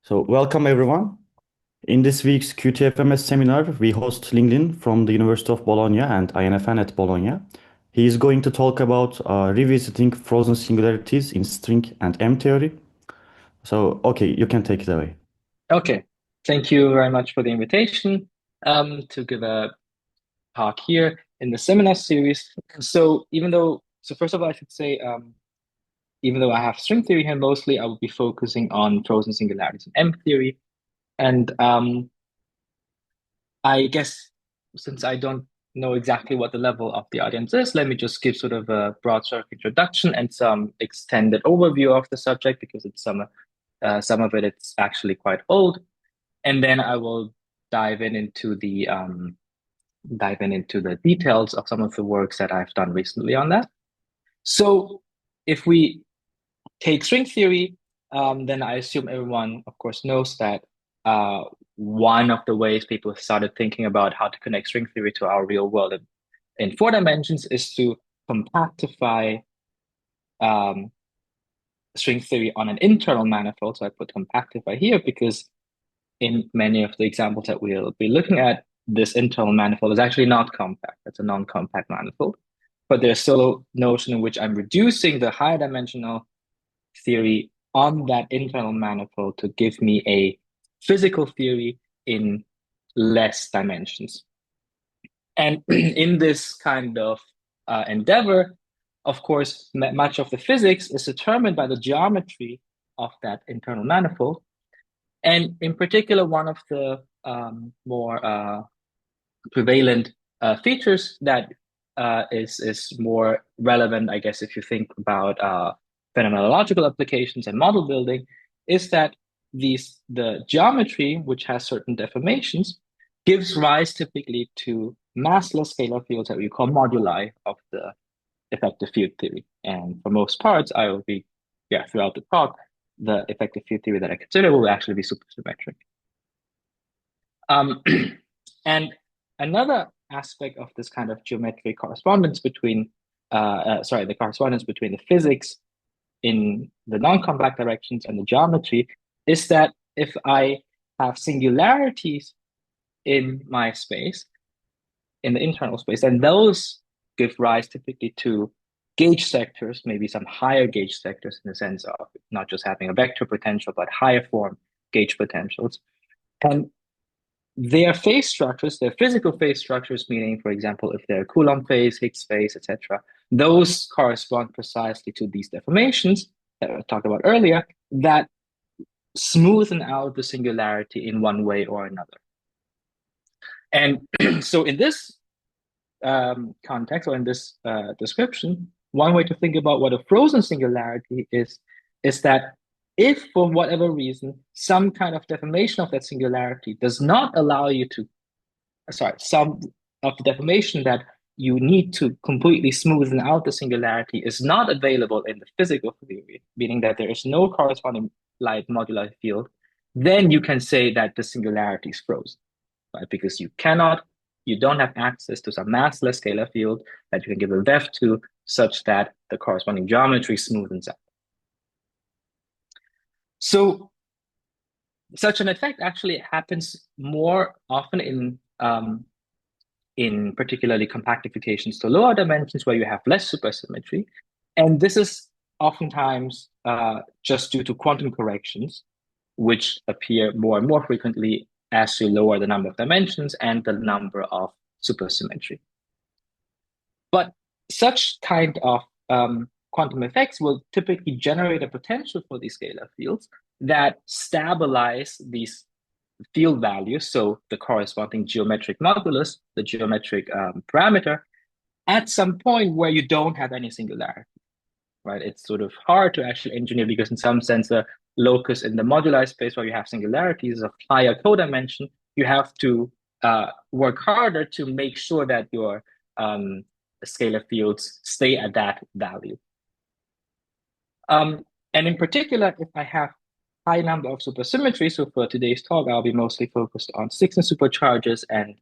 So, welcome everyone. In this week's QTFMS seminar, we host Ling Lin from the University of Bologna and INFN at Bologna. He is going to talk about revisiting frozen singularities in string and M theory. So, okay, you can take it away. Okay, thank you very much for the invitation to give a talk here in the seminar series. So first of all, I should say, even though I have string theory here mostly, I will be focusing on frozen singularities and M theory. And I guess since I don't know exactly what the level of the audience is, let me just give sort of a broad sort of introduction and some extended overview of the subject because some of it's actually quite old. And then I will dive in into the details of some of the works that I've done recently on that. So if we take string theory, then I assume everyone, of course, knows that one of the ways people started thinking about how to connect string theory to our real world in four dimensions is to compactify um, string theory on an internal manifold. So I put compactify here because in many of the examples that we'll be looking at, this internal manifold is actually not compact. It's a non-compact manifold. But there's still a notion in which I'm reducing the higher dimensional theory on that internal manifold to give me a physical theory in less dimensions. And in this kind of endeavor, of course, much of the physics is determined by the geometry of that internal manifold. And in particular, one of the more prevalent features that is more relevant, I guess, if you think about phenomenological applications and model building, is that the geometry, which has certain deformations, gives rise typically to massless scalar fields that we call moduli of the effective field theory. And for most parts, I will be, throughout the talk, the effective field theory that I consider will actually be supersymmetric. And another aspect of this kind of geometric correspondence between, the correspondence between the physics in the non-compact directions and the geometry is that if I have singularities in my space, in the internal space, then those give rise typically to gauge sectors, maybe some higher gauge sectors in the sense of not just having a vector potential, but higher form gauge potentials. And their phase structures, their physical phase structures, meaning, for example, if they're Coulomb phase, Higgs phase, etc., those correspond precisely to these deformations that I talked about earlier that smoothen out the singularity in one way or another. And so in this context or in this description, one way to think about what a frozen singularity is that if for whatever reason some kind of deformation of that singularity does not allow you to, some of the deformation that you need to completely smoothen out the singularity is not available in the physical theory, meaning that there is no corresponding light moduli field, then you can say that the singularity is frozen, right? Because you don't have access to some massless scalar field that you can give a VEF to such that the corresponding geometry smoothens out. So such an effect actually happens more often in particularly compactifications to lower dimensions where you have less supersymmetry. And this is oftentimes just due to quantum corrections, which appear more and more frequently as you lower the number of dimensions and the number of supersymmetry. But such kind of quantum effects will typically generate a potential for these scalar fields that stabilize these field values, so the corresponding geometric modulus, the geometric parameter, at some point where you don't have any singularity, right? It's sort of hard to actually engineer because in some sense, the locus in the moduli space where you have singularities of higher codimension, you have to work harder to make sure that your scalar fields stay at that value. And in particular, if I have high number of supersymmetry, so for today's talk, I'll be mostly focused on Stigson supercharges and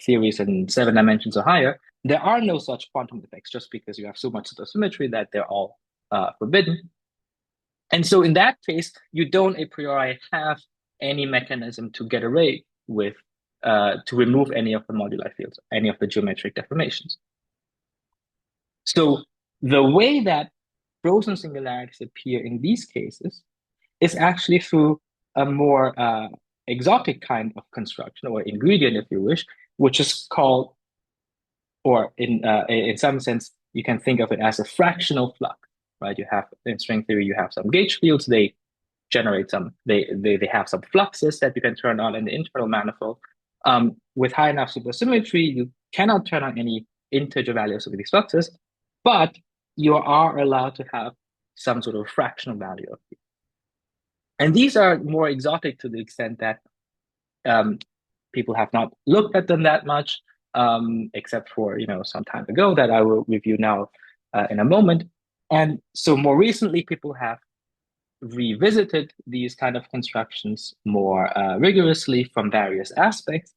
theories in 7 dimensions or higher. There are no such quantum effects just because you have so much supersymmetry that they're all forbidden. And so in that case, you don't a priori have any mechanism to get away with, to remove any of the moduli fields, any of the geometric deformations. So the way that frozen singularities appear in these cases is actually through a more exotic kind of construction or ingredient, if you wish, which is called, or in some sense, you can think of it as a fractional flux, right? You have in string theory, you have some gauge fields, they generate some, they have some fluxes that you can turn on in the internal manifold. With high enough supersymmetry, you cannot turn on any integer values of these fluxes, but you are allowed to have some sort of fractional value of these. And these are more exotic to the extent that people have not looked at them that much, except for some time ago that I will review now in a moment. And so more recently, people have revisited these kind of constructions more rigorously from various aspects.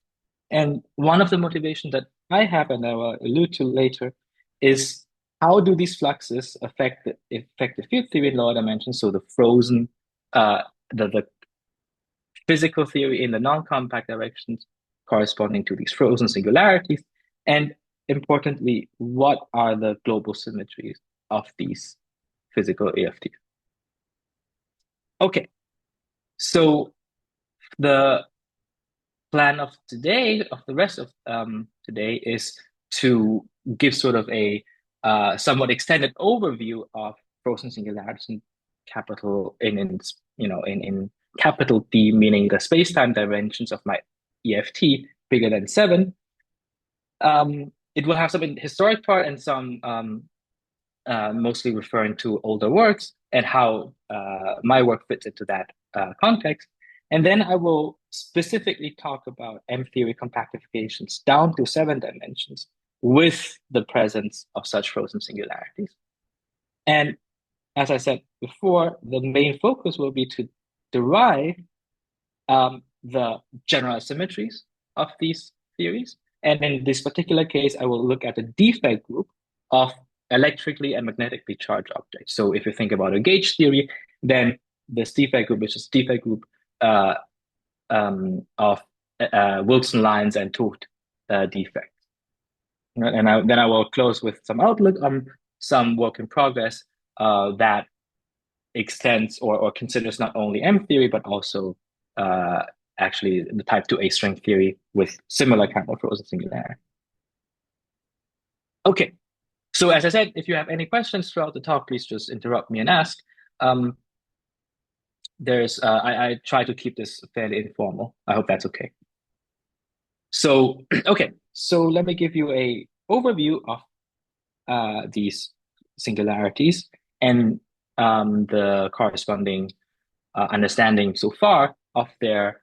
And one of the motivations that I have, and I will allude to later, is how do these fluxes affect the effective field theory in lower dimensions? So the frozen, the physical theory in the non-compact directions corresponding to these frozen singularities. And importantly, what are the global symmetries of these physical AFTs? Okay, so the plan of today, of the rest of today, is to give sort of a somewhat extended overview of frozen singularities in capital in capital D, meaning the space-time dimensions of my EFT bigger than 7. It will have some historic part and some mostly referring to older works and how my work fits into that context. And then I will specifically talk about M-theory compactifications down to 7 dimensions with the presence of such frozen singularities. And as I said before, the main focus will be to derive the generalized symmetries of these theories. And in this particular case, I will look at the defect group of electrically and magnetically charged objects. So if you think about a gauge theory, then this defect group is just defect group of Wilson lines and 't Hooft defects. And then I will close with some outlook on some work in progress that extends or considers not only M theory, but also actually the type 2A string theory with similar kind of frozen singularity. Okay, so as I said, if you have any questions throughout the talk, please just interrupt me and ask. I try to keep this fairly informal. I hope that's okay. So, okay, so let me give you a overview of these singularities and the corresponding understanding so far of their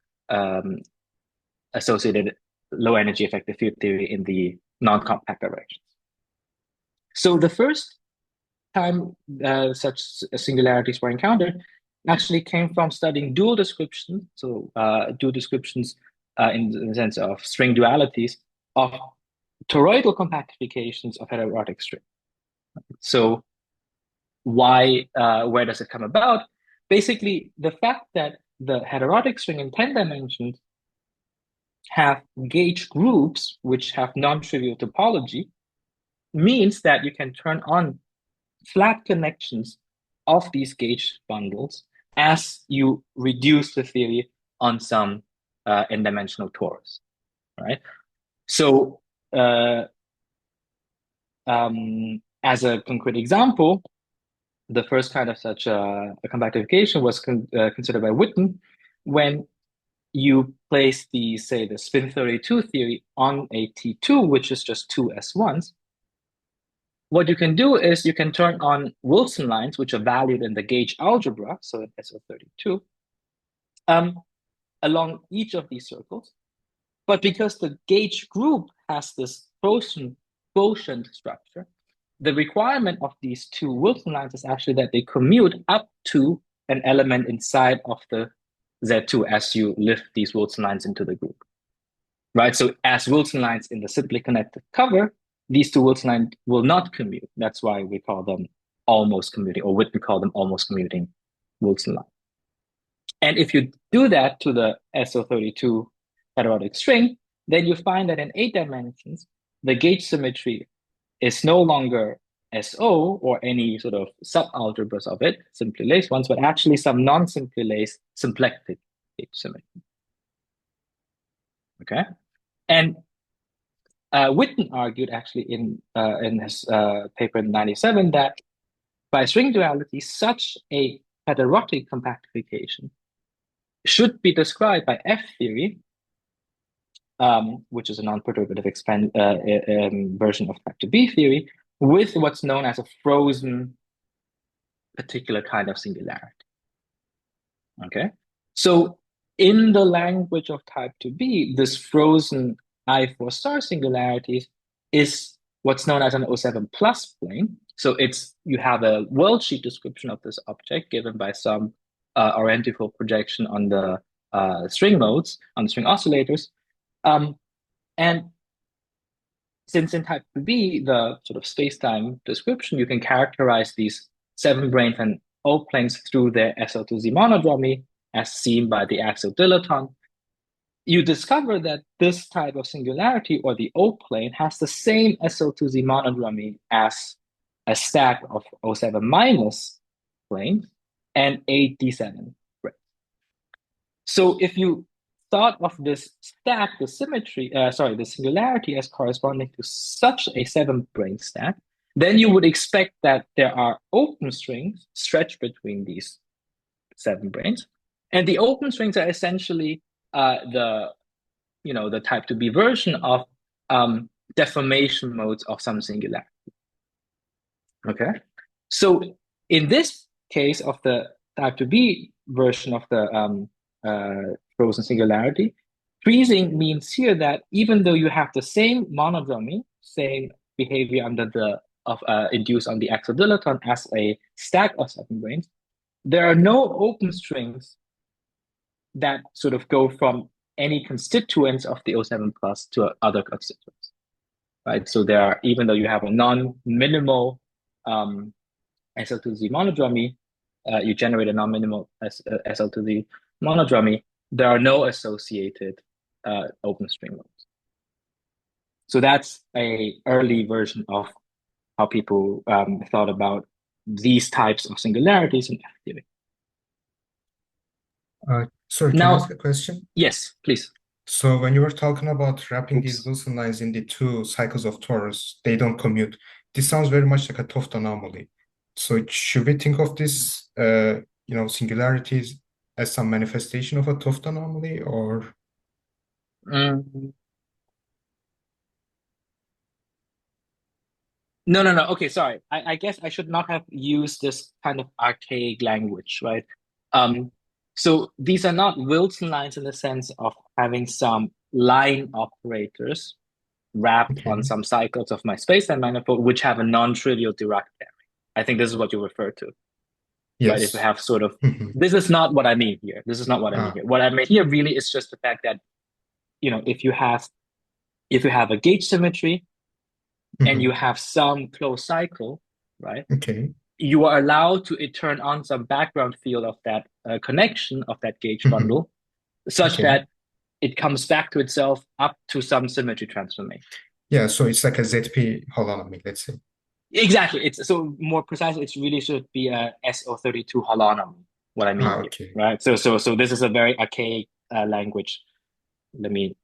associated low energy effective field theory in the non-compact directions. So the first time such singularities were encountered actually came from studying dual descriptions. So dual descriptions in the sense of string dualities of toroidal compactifications of heterotic string. So where does it come about? Basically, the fact that the heterotic string in 10 dimensions have gauge groups which have non-trivial topology means that you can turn on flat connections of these gauge bundles as you reduce the theory on some n-dimensional torus, right? So as a concrete example, the first kind of such a compactification was considered by Witten when you place the spin 32 theory on a T2, which is just two S1s. What you can do is you can turn on Wilson lines, which are valued in the gauge algebra, so in SO32, along each of these circles. But because the gauge group has this quotient structure, the requirement of these two Wilson lines is actually that they commute up to an element inside of the Z2 as you lift these Wilson lines into the group, right? So as Wilson lines in the simply connected cover, these two Wilson lines will not commute. That's why we call them almost commuting, or what we call them almost commuting Wilson line. And if you do that to the SO32 periodic string, then you find that in 8 dimensions, the gauge symmetry is no longer SO or any sort of subalgebras of it, simply laced ones, but actually some non-simply laced symplectic gauge symmetry. Okay, and Witten argued actually in his paper in '97 that by string duality, such a heterotic compactification should be described by F theory, which is a non-perturbative version of type 2B theory, with what's known as a frozen particular kind of singularity. Okay, so in the language of type 2B, this frozen I4 star singularities is what's known as an O7 plus plane. So you have a worldsheet description of this object given by some orientifold projection on the string modes, on the string oscillators. And since in type 2B, the sort of space-time description, you can characterize these 7 branes and O planes through their SL2Z monodromy as seen by the axial dilaton, you discover that this type of singularity, or the O plane, has the same SL2Z monodromy as a stack of O7 minus planes and 8 D7 branes. So if you thought of this stack, the singularity as corresponding to such a 7-brane stack, then you would expect that there are open strings stretched between these 7 branes. And the open strings are essentially the type 2B version of deformation modes of some singularity. Okay, so in this case of the type 2B version of the frozen singularity, freezing means here that even though you have the same monodromy, same behavior induced on the axial dilaton as a stack of 7 branes, there are no open strings that sort of go from any constituents of the O7 plus to other constituents, right? So even though you have a non-minimal SL2Z monodromy, you generate a non-minimal SL2Z monodromy, there are no associated open string modes. So that's a early version of how people thought about these types of singularities in F theory. Sorry, can I ask a question? Yes, please. So when you were talking about wrapping these Wilson lines in the 2 cycles of torus, they don't commute. This sounds very much like a Toft anomaly. So should we think of this, singularities as some manifestation of a Toft anomaly, or? No. Okay, sorry. I guess I should not have used this kind of archaic language, right? So these are not Wilson lines in the sense of having some line operators wrapped on some cycles of my space-time manifold, which have a non-trivial Dirac carry. I think this is what you refer to. Yes. Right? If you have sort of, this is not what I mean here. This is not what I mean here. What I mean here really is just the fact that, if you have a gauge symmetry and you have some closed cycle, right? Okay. You are allowed to turn on some background field of that connection of that gauge bundle, such that it comes back to itself up to some symmetry transformation. Yeah, so it's like a ZP holonomy, let's say. Exactly. It's so more precisely, it really should be a SO32 holonomy. What I mean here, right? So this is a very archaic language. Let me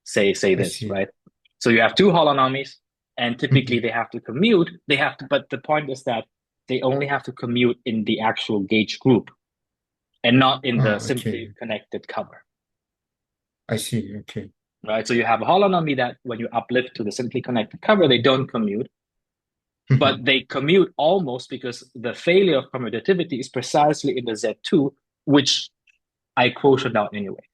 say this, right? So you have 2 holonomies, and typically they have to commute. But the point is that they only have to commute in the actual gauge group, and not in the simply connected cover. I see. Okay. Right. So you have a holonomy that when you uplift to the simply connected cover, they don't commute, but they commute almost, because the failure of commutativity is precisely in the Z2, which I quotient out anyway.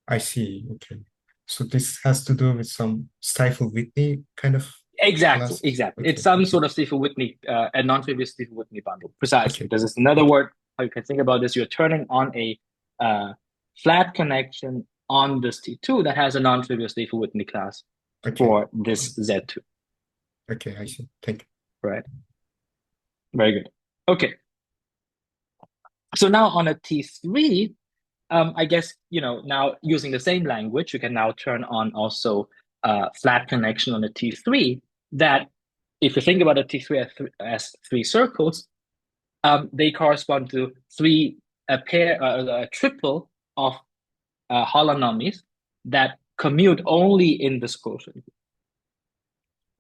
I see. Okay. So this has to do with some Stifel-Whitney kind of. Exactly. Okay. It's some sort of Stifel-Whitney, a non-trivial Stifel-Whitney bundle. Precisely. This is another word how you can think about this. You're turning on a flat connection on this T2 that has a non-trivial Stifel-Whitney class for this Z2. Okay, I see. Thank you. Right. Very good. Okay. So now on a T3, I guess, now using the same language, you can now turn on also flat connection on a T3 that if you think about a T3 as three circles, they correspond to a triple of holonomies that commute only in this quotient,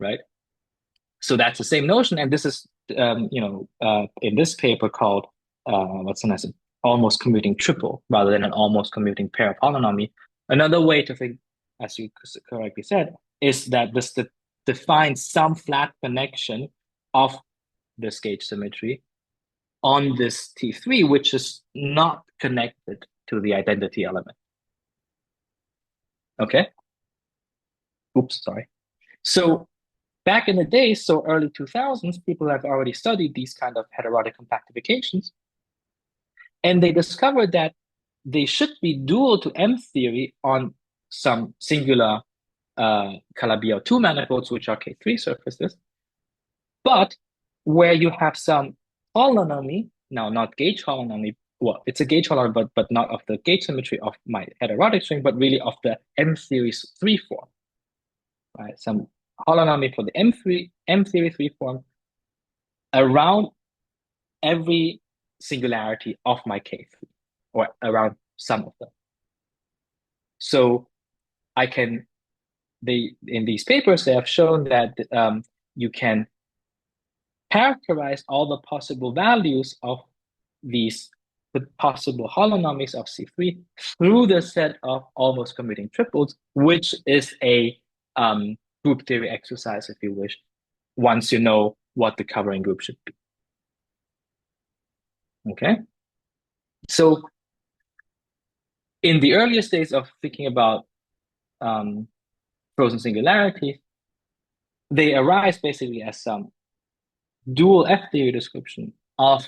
right? So that's the same notion, and this is, in this paper called what's known as an almost commuting triple rather than an almost commuting pair of holonomy. Another way to think, as you correctly said, is that this defines some flat connection of this gauge symmetry on this T3, which is not connected to the identity element. Okay? Oops, sorry. So back in the days, so early 2000s, people have already studied these kind of heterotic compactifications. And they discovered that they should be dual to M theory on some singular Calabi-2 manifolds, which are K3 surfaces. But where you have some holonomy, now not gauge holonomy, well, it's a gauge holonomy, but not of the gauge symmetry of my heterotic string, but really of the M series 3 form, right? Some holonomy for the M theory 3 form around every singularity of my K3, or around some of them. So in these papers, they have shown that you can characterize all the possible values of these possible holonomies of C3 through the set of almost commuting triples, which is a group theory exercise, if you wish, once you know what the covering group should be. Okay? So in the earliest days of thinking about frozen singularities, they arise basically as some dual F-theory description of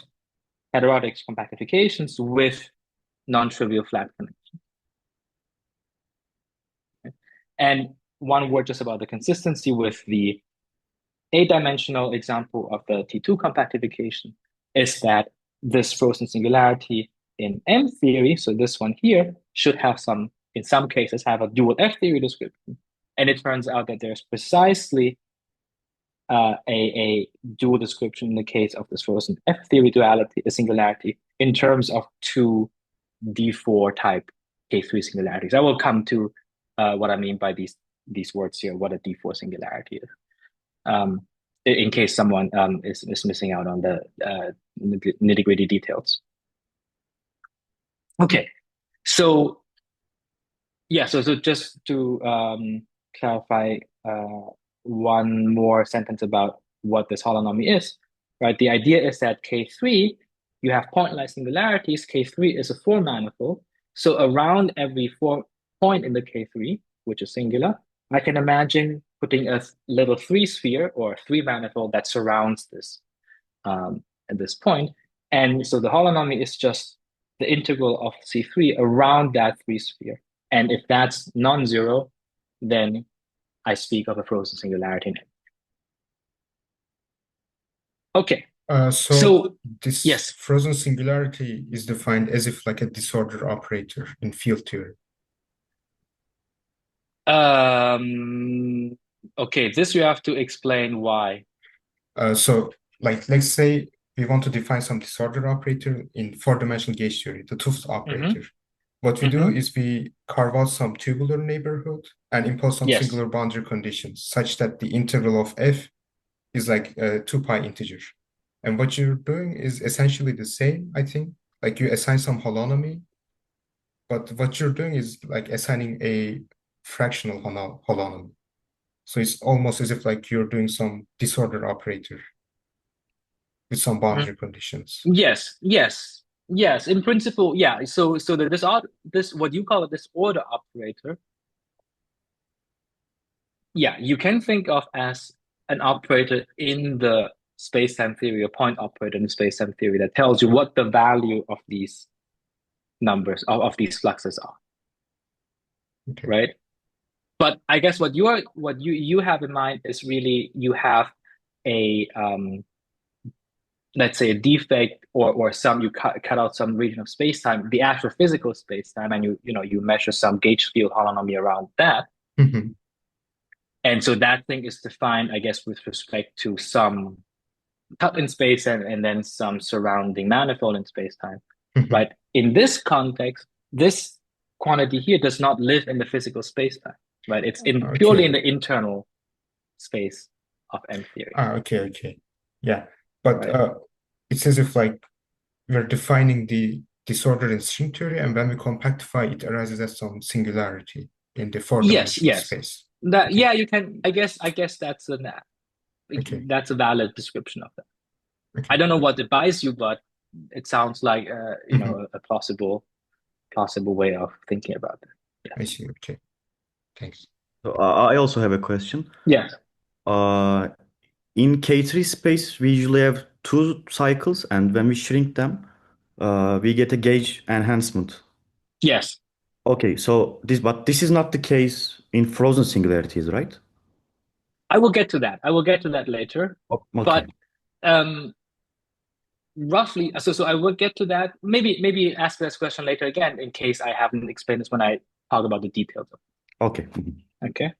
heterotic compactifications with non-trivial flat connections. Okay? And one word just about the consistency with the 8-dimensional example of the T2 compactification is that this frozen singularity in M theory, so this one here, should have in some cases, have a dual F-theory description. And it turns out that there's precisely a dual description in the case of this frozen F-theory duality, a singularity, in terms of two D4 type K3 singularities. I will come to what I mean by these words here, what a D4 singularity is, in case someone is missing out on the nitty-gritty details. Okay, so yeah, so just to clarify one more sentence about what this holonomy is, right? The idea is that K3, you have pointless singularities. K3 is a 4 manifold. So around every 4 point in the K3, which is singular, I can imagine putting a little 3 sphere or 3 manifold that surrounds this at this point. And so the holonomy is just the integral of C3 around that 3 sphere. And if that's non-zero, then I speak of a frozen singularity. Okay. So this yes. frozen singularity is defined as if like a disorder operator in field theory. Okay, this you have to explain why. So like let's say we want to define some disorder operator in 4-dimensional gauge theory, the Tufts operator. What we do is we carve out some tubular neighborhood and impose some singular boundary conditions such that the integral of f is like a 2 pi integer. And what you're doing is essentially the same, I think. Like you assign some holonomy, but what you're doing is like assigning a fractional holonomy. So it's almost as if like you're doing some disorder operator with some boundary conditions. Yes. In principle, yeah. So this what you call a disorder operator, yeah, you can think of as an operator in the space-time theory, a point operator in the space-time theory that tells you what the value of these numbers of these fluxes are. Okay. Right? But I guess what you have in mind is really you have a let's say a defect or some you cut out some region of spacetime, the actual physical spacetime, and you measure some gauge field holonomy around that. Mm-hmm. And so that thing is defined, I guess, with respect to some cut in space and then some surrounding manifold in spacetime, Mm-hmm. right? In this context, this quantity here does not live in the physical spacetime, right? It's purely in the internal space of M theory. Okay. Yeah. But right? it's as if like we're defining the disorder in string theory, and when we compactify, it arises as some singularity in the four-dimensional Yes. space. That Okay. yeah, you can. I guess that's Okay. that's a valid description of that. Okay. I don't know what it buys you, but it sounds like Mhm. a plausible way of thinking about that. I see. Okay. Thanks. So I also have a question. Yes. Uh, in K3 space, we usually have two cycles, and when we shrink them, we get a gauge enhancement. Yes. Okay, so this is not the case in frozen singularities, right? I will get to that. I will get to that later. Okay. But um, roughly, so I will get to that. Maybe ask this question later again in case I haven't explained this when I talk about the details of Okay. it. Okay.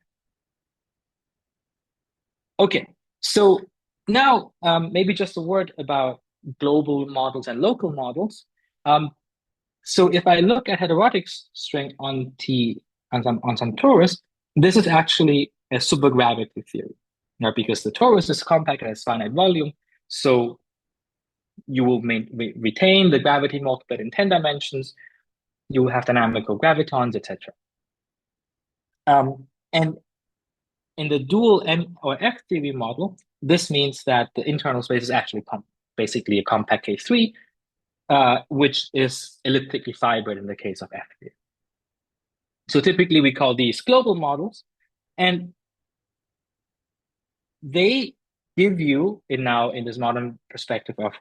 Okay. So now maybe just a word about global models and local models. So if I look at heterotic string on some torus, this is actually a supergravity theory. Now, because the torus is compact and has finite volume, so you will retain the gravity multiplied in 10 dimensions. You will have dynamical gravitons, etc. And in the dual M or F theory model, this means that the internal space is actually basically a compact K3, which is elliptically fibered in the case of F theory. So typically we call these global models, and they give you in this modern perspective of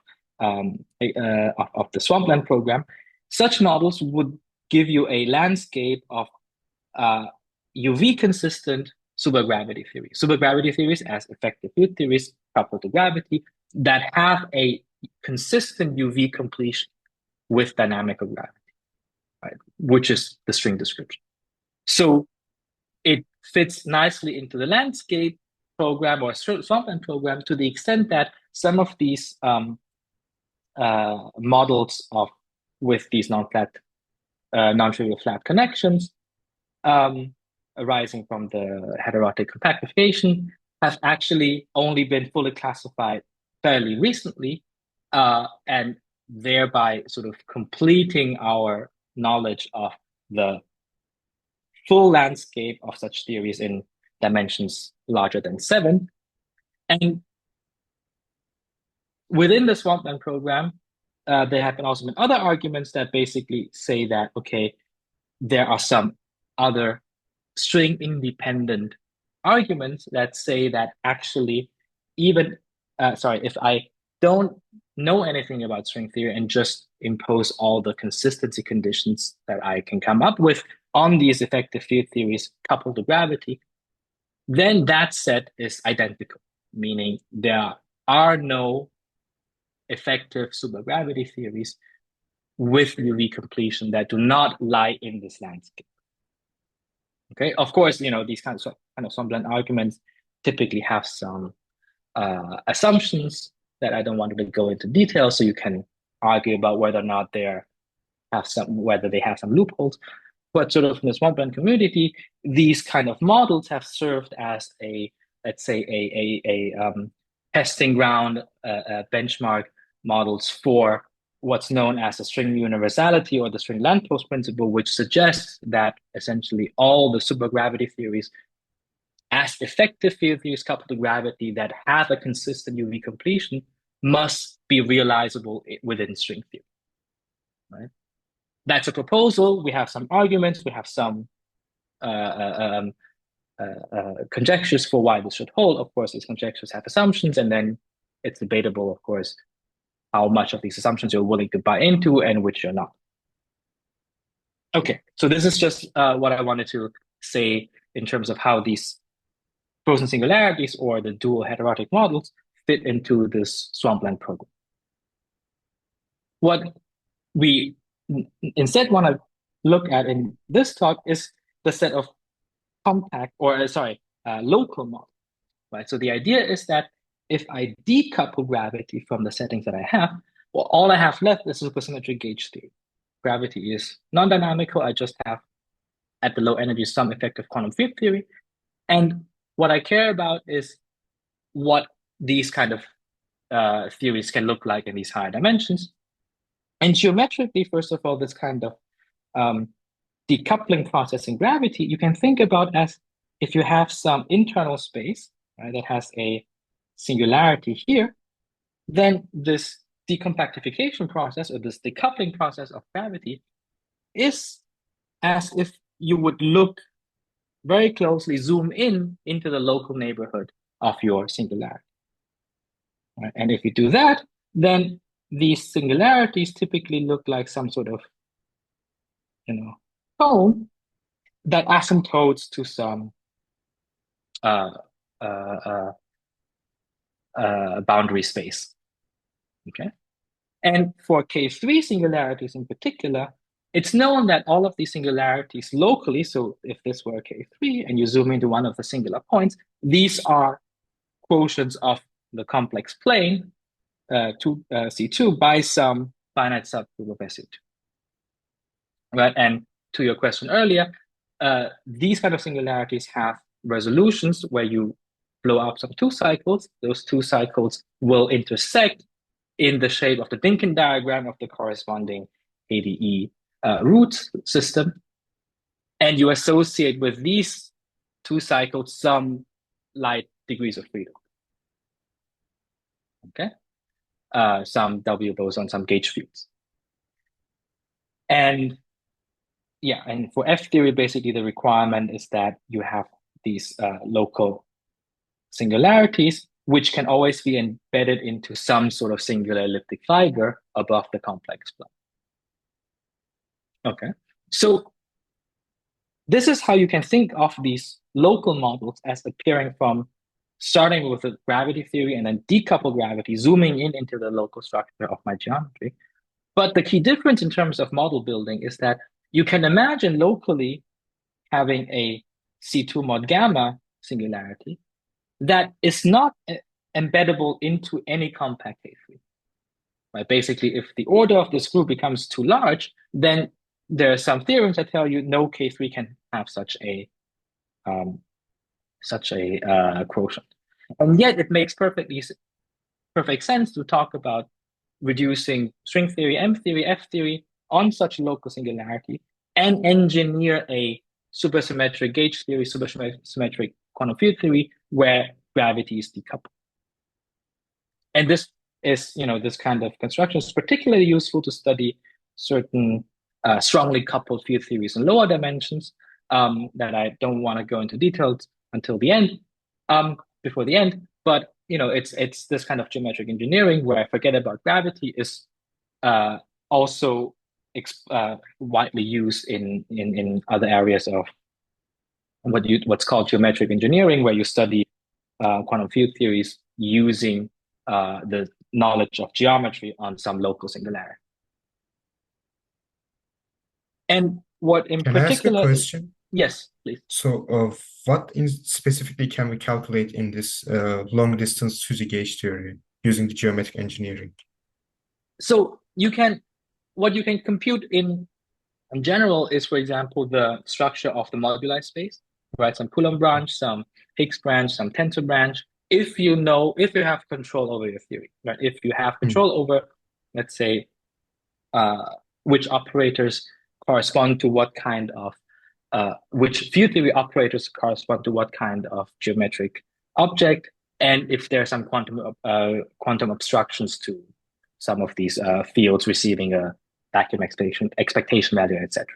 the Swampland program, such models would give you a landscape of UV consistent supergravity theories. Supergravity theories as effective field theories coupled to gravity that have a consistent UV completion with dynamical gravity, right? Which is the string description. So it fits nicely into the landscape program or Swampland program to the extent that some of these models with these non-trivial flat connections arising from the heterotic compactification have actually only been fully classified fairly recently, and thereby sort of completing our knowledge of the full landscape of such theories in dimensions larger than 7. And within the Swampland program, there have also been other arguments that basically say that, okay, there are some other string independent arguments that say that actually if I don't know anything about string theory and just impose all the consistency conditions that I can come up with on these effective field theories coupled to gravity, then that set is identical, meaning there are no effective supergravity theories with UV completion that do not lie in this landscape. Okay, of course, these kinds of Swampland arguments typically have some assumptions that I don't want to go into detail, so you can argue about whether or not whether they have some loopholes. But sort of in the Swampland community, these kind of models have served as let's say a testing ground, benchmark models for what's known as the string universality or the string lamppost principle, which suggests that essentially all the supergravity theories as effective field theories coupled to gravity that have a consistent UV completion must be realizable within string theory, right? That's a proposal. We have some arguments. We have some conjectures for why this should hold. Of course, these conjectures have assumptions, and then it's debatable, of course, how much of these assumptions you're willing to buy into and which you're not. Okay, so this is just what I wanted to say in terms of how these frozen singularities or the dual heterotic models fit into this Swampland program. What we instead want to look at in this talk is the set of local models, right? So the idea is that if I decouple gravity from the settings that I have, well, all I have left is supersymmetric gauge theory. Gravity is non-dynamical. I just have at the low energy some effective quantum field theory. And what I care about is what these kind of theories can look like in these higher dimensions. And geometrically, first of all, this kind of decoupling process in gravity, you can think about as if you have some internal space, right, that has a singularity here, then this decompactification process or this decoupling process of gravity is as if you would look very closely, zoom in into the local neighborhood of your singularity. Right? And if you do that, then these singularities typically look like some sort of, cone that asymptotes to some boundary space. Okay. And for K3 singularities in particular, it's known that all of these singularities locally, so if this were K3 and you zoom into one of the singular points, these are quotients of the complex plane to C2 by some finite subgroup of S2. Right? And to your question earlier, these kind of singularities have resolutions where you blow up some two cycles. Those two cycles will intersect in the shape of the Dinkin diagram of the corresponding ADE root system. And you associate with these two cycles some light degrees of freedom. Okay? Some W boson, some gauge fields. And yeah, and for F theory, basically the requirement is that you have these local singularities, which can always be embedded into some sort of singular elliptic fiber above the complex plane. Okay, so this is how you can think of these local models as appearing from starting with the gravity theory and then decouple gravity, zooming in into the local structure of my geometry. But the key difference in terms of model building is that you can imagine locally having a C2 mod gamma singularity that is not embeddable into any compact K3. Right? Basically, if the order of this group becomes too large, then there are some theorems that tell you no K3 can have such a quotient. And yet it makes perfect sense to talk about reducing string theory, M theory, F theory on such a local singularity and engineer a supersymmetric gauge theory, supersymmetric quantum field theory where gravity is decoupled. And this is, this kind of construction is particularly useful to study certain strongly coupled field theories in lower dimensions that I don't want to go into details until the end, before the end. But it's this kind of geometric engineering where forget about gravity is also widely used in other areas of what's called geometric engineering, where you study quantum field theories using the knowledge of geometry on some local singularity. And what in Can particular, I ask a question? Yes, please. So, what specifically can we calculate in this long distance Susy gauge theory using the geometric engineering? So what you can compute in general is, for example, the structure of the moduli space, right? Some Coulomb branch, some Higgs branch, some tensor branch. If you have control over your theory, right? If you have control over, let's say, which operators correspond to what kind of, which field theory operators correspond to what kind of geometric object, and if there are some quantum obstructions to some of these fields receiving a vacuum expectation value, etc.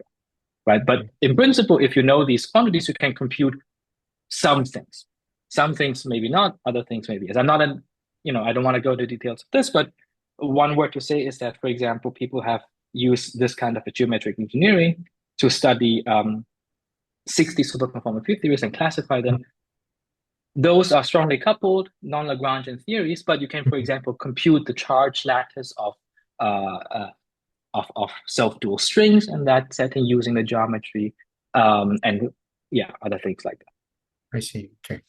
Right? But in principle, if you know these quantities, you can compute some things. Some things maybe not, other things maybe. As I'm not I don't want to go into details of this, but one word to say is that, for example, people have used this kind of a geometric engineering to study 60 superconformal field theories and classify them. Those are strongly coupled, non-Lagrangian theories, but you can, for example, compute the charge lattice of of self-dual strings in that setting using the geometry, and yeah, other things like that. I see. Okay.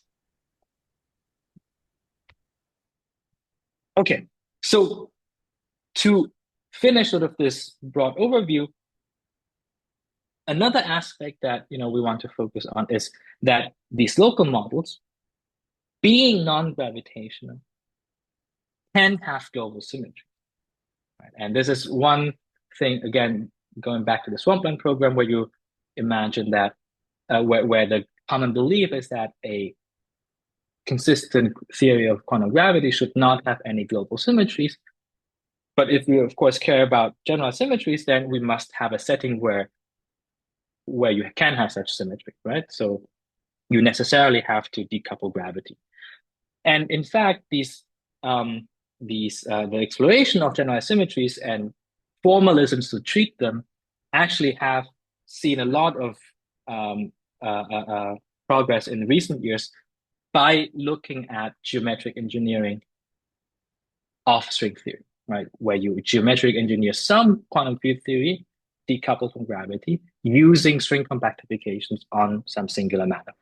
Okay, so to finish sort of this broad overview, another aspect that we want to focus on is that these local models, being non-gravitational, can have global symmetry. Right? And this is one thing, again, going back to the Swampland program, where you imagine that where the common belief is that a consistent theory of quantum gravity should not have any global symmetries. But if we, of course, care about generalized symmetries, then we must have a setting where you can have such symmetry, right? So you necessarily have to decouple gravity. And in fact, the exploration of generalized symmetries and formalisms to treat them actually have seen a lot of progress in recent years by looking at geometric engineering of string theory, right? Where you geometric engineer some quantum field theory decoupled from gravity using string compactifications on some singular matter.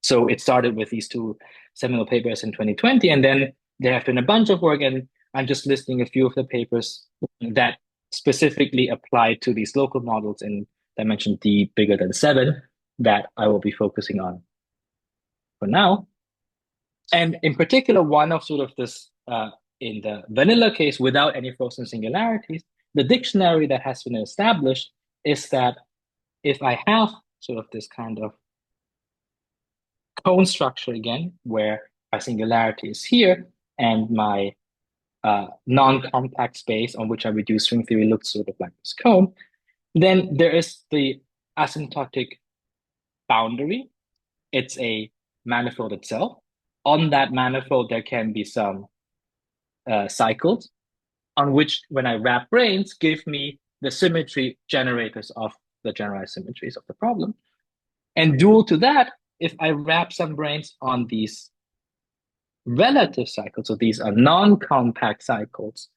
So it started with these two seminal papers in 2020, and then there have been a bunch of work, and I'm just listing a few of the papers that specifically apply to these local models in dimension d bigger than 7 that I will be focusing on for now. And in particular, one of sort of this, in the vanilla case, without any frozen singularities, the dictionary that has been established is that if I have sort of this kind of cone structure again, where my singularity is here and my non-compact space on which I reduce string theory looks sort of like this cone, then there is the asymptotic boundary. It's a manifold itself. On that manifold, there can be some cycles on which, when I wrap branes, give me the symmetry generators of the generalized symmetries of the problem. And dual to that, if I wrap some branes on these relative cycles, so these are non-compact cycles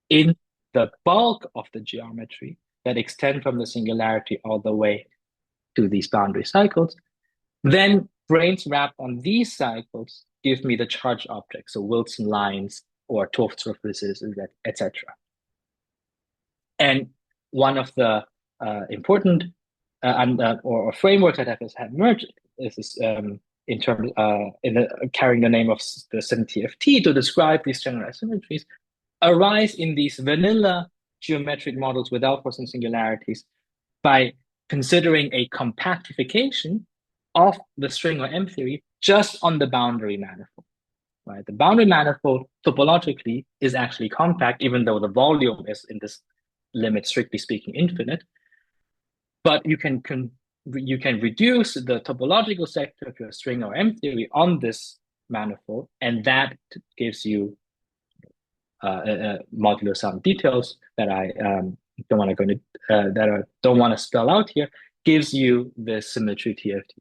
in the bulk of the geometry that extend from the singularity all the way to these boundary cycles, then branes wrapped on these cycles give me the charged objects, so Wilson lines or 't Hooft surfaces, etc. And one of the important or frameworks that have emerged is in terms carrying the name of the SymTFT to describe these generalized symmetries, arise in these vanilla geometric models without frozen singularities by considering a compactification of the string or M theory just on the boundary manifold. Right? The boundary manifold topologically is actually compact, even though the volume is in this limit, strictly speaking, infinite. But you can reduce the topological sector of your string or M theory on this manifold, and that gives you modular some details that I don't want to spell out here, gives you the symmetry TFT,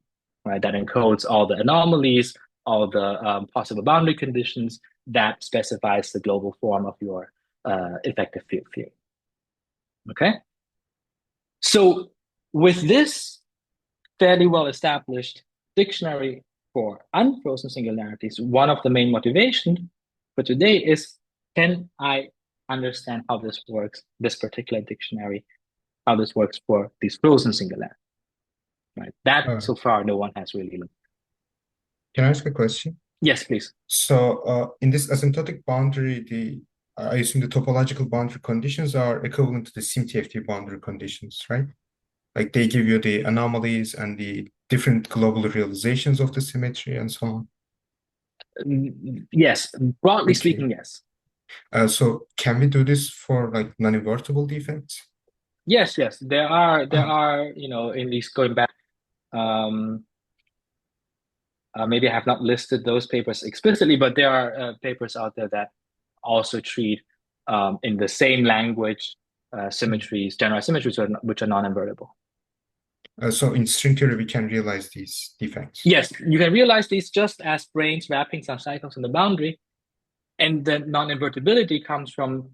right? That encodes all the anomalies, all the possible boundary conditions that specifies the global form of your effective field theory. Okay, so with this fairly well established dictionary for unfrozen singularities, one of the main motivations for today is, can I understand how this works, this particular dictionary, how this works for these frozen singularities? Right. That so far no one has really looked. Can I ask a question? Yes, please. So in this asymptotic boundary, I assume the topological boundary conditions are equivalent to the SymTFT boundary conditions, right? Like they give you the anomalies and the different global realizations of the symmetry and so on. Yes, broadly speaking, yes. So can we do this for like non-invertible defects? Yes. There are, in these going back, maybe I have not listed those papers explicitly, but there are papers out there that also treat in the same language symmetries, generalized symmetries, which are non-invertible. So in string theory, we can realize these defects. Yes, you can realize these just as branes wrapping some cycles in the boundary, and the non-invertibility comes from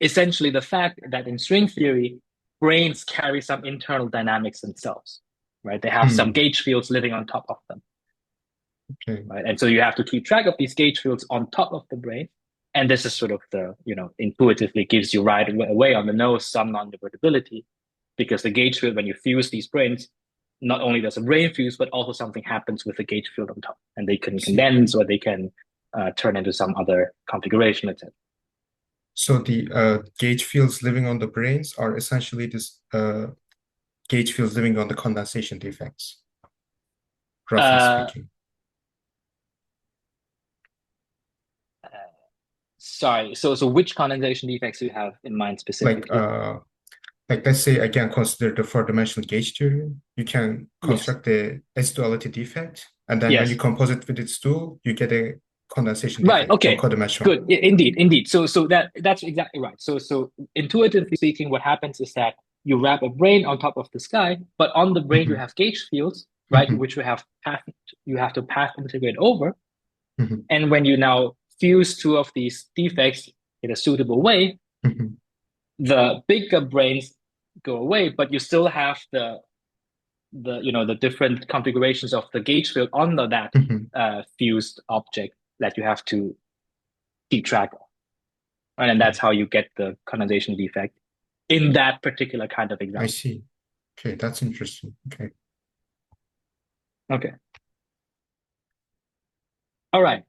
essentially the fact that in string theory, branes carry some internal dynamics themselves, right? They have some gauge fields living on top of them. Okay. Right? And so you have to keep track of these gauge fields on top of the brane. And this is sort of the, intuitively gives you right away on the nose some non-divertibility, because the gauge field, when you fuse these branes, not only does a brane fuse, but also something happens with the gauge field on top, and they can condense or they can turn into some other configuration, etc. So the gauge fields living on the branes are essentially this gauge fields living on the condensation defects, roughly speaking. Sorry, so which condensation defects do you have in mind specifically? Like let's say, again, consider the four-dimensional gauge theory. You can construct the S-duality defect, and then when you compose it with its dual, you get a condensation defect on codimension. Good. Indeed. So that's exactly right. So intuitively speaking, what happens is that you wrap a brane on top of the sky, but on the brane you have gauge fields, right, which you have to path integrate over. And when you now fuse two of these defects in a suitable way, the bigger branes go away, but you still have the different configurations of the gauge field under that fused object that you have to keep track of. Right? And that's how you get the condensation defect in that particular kind of example. I see. Okay, that's interesting. Okay. All right.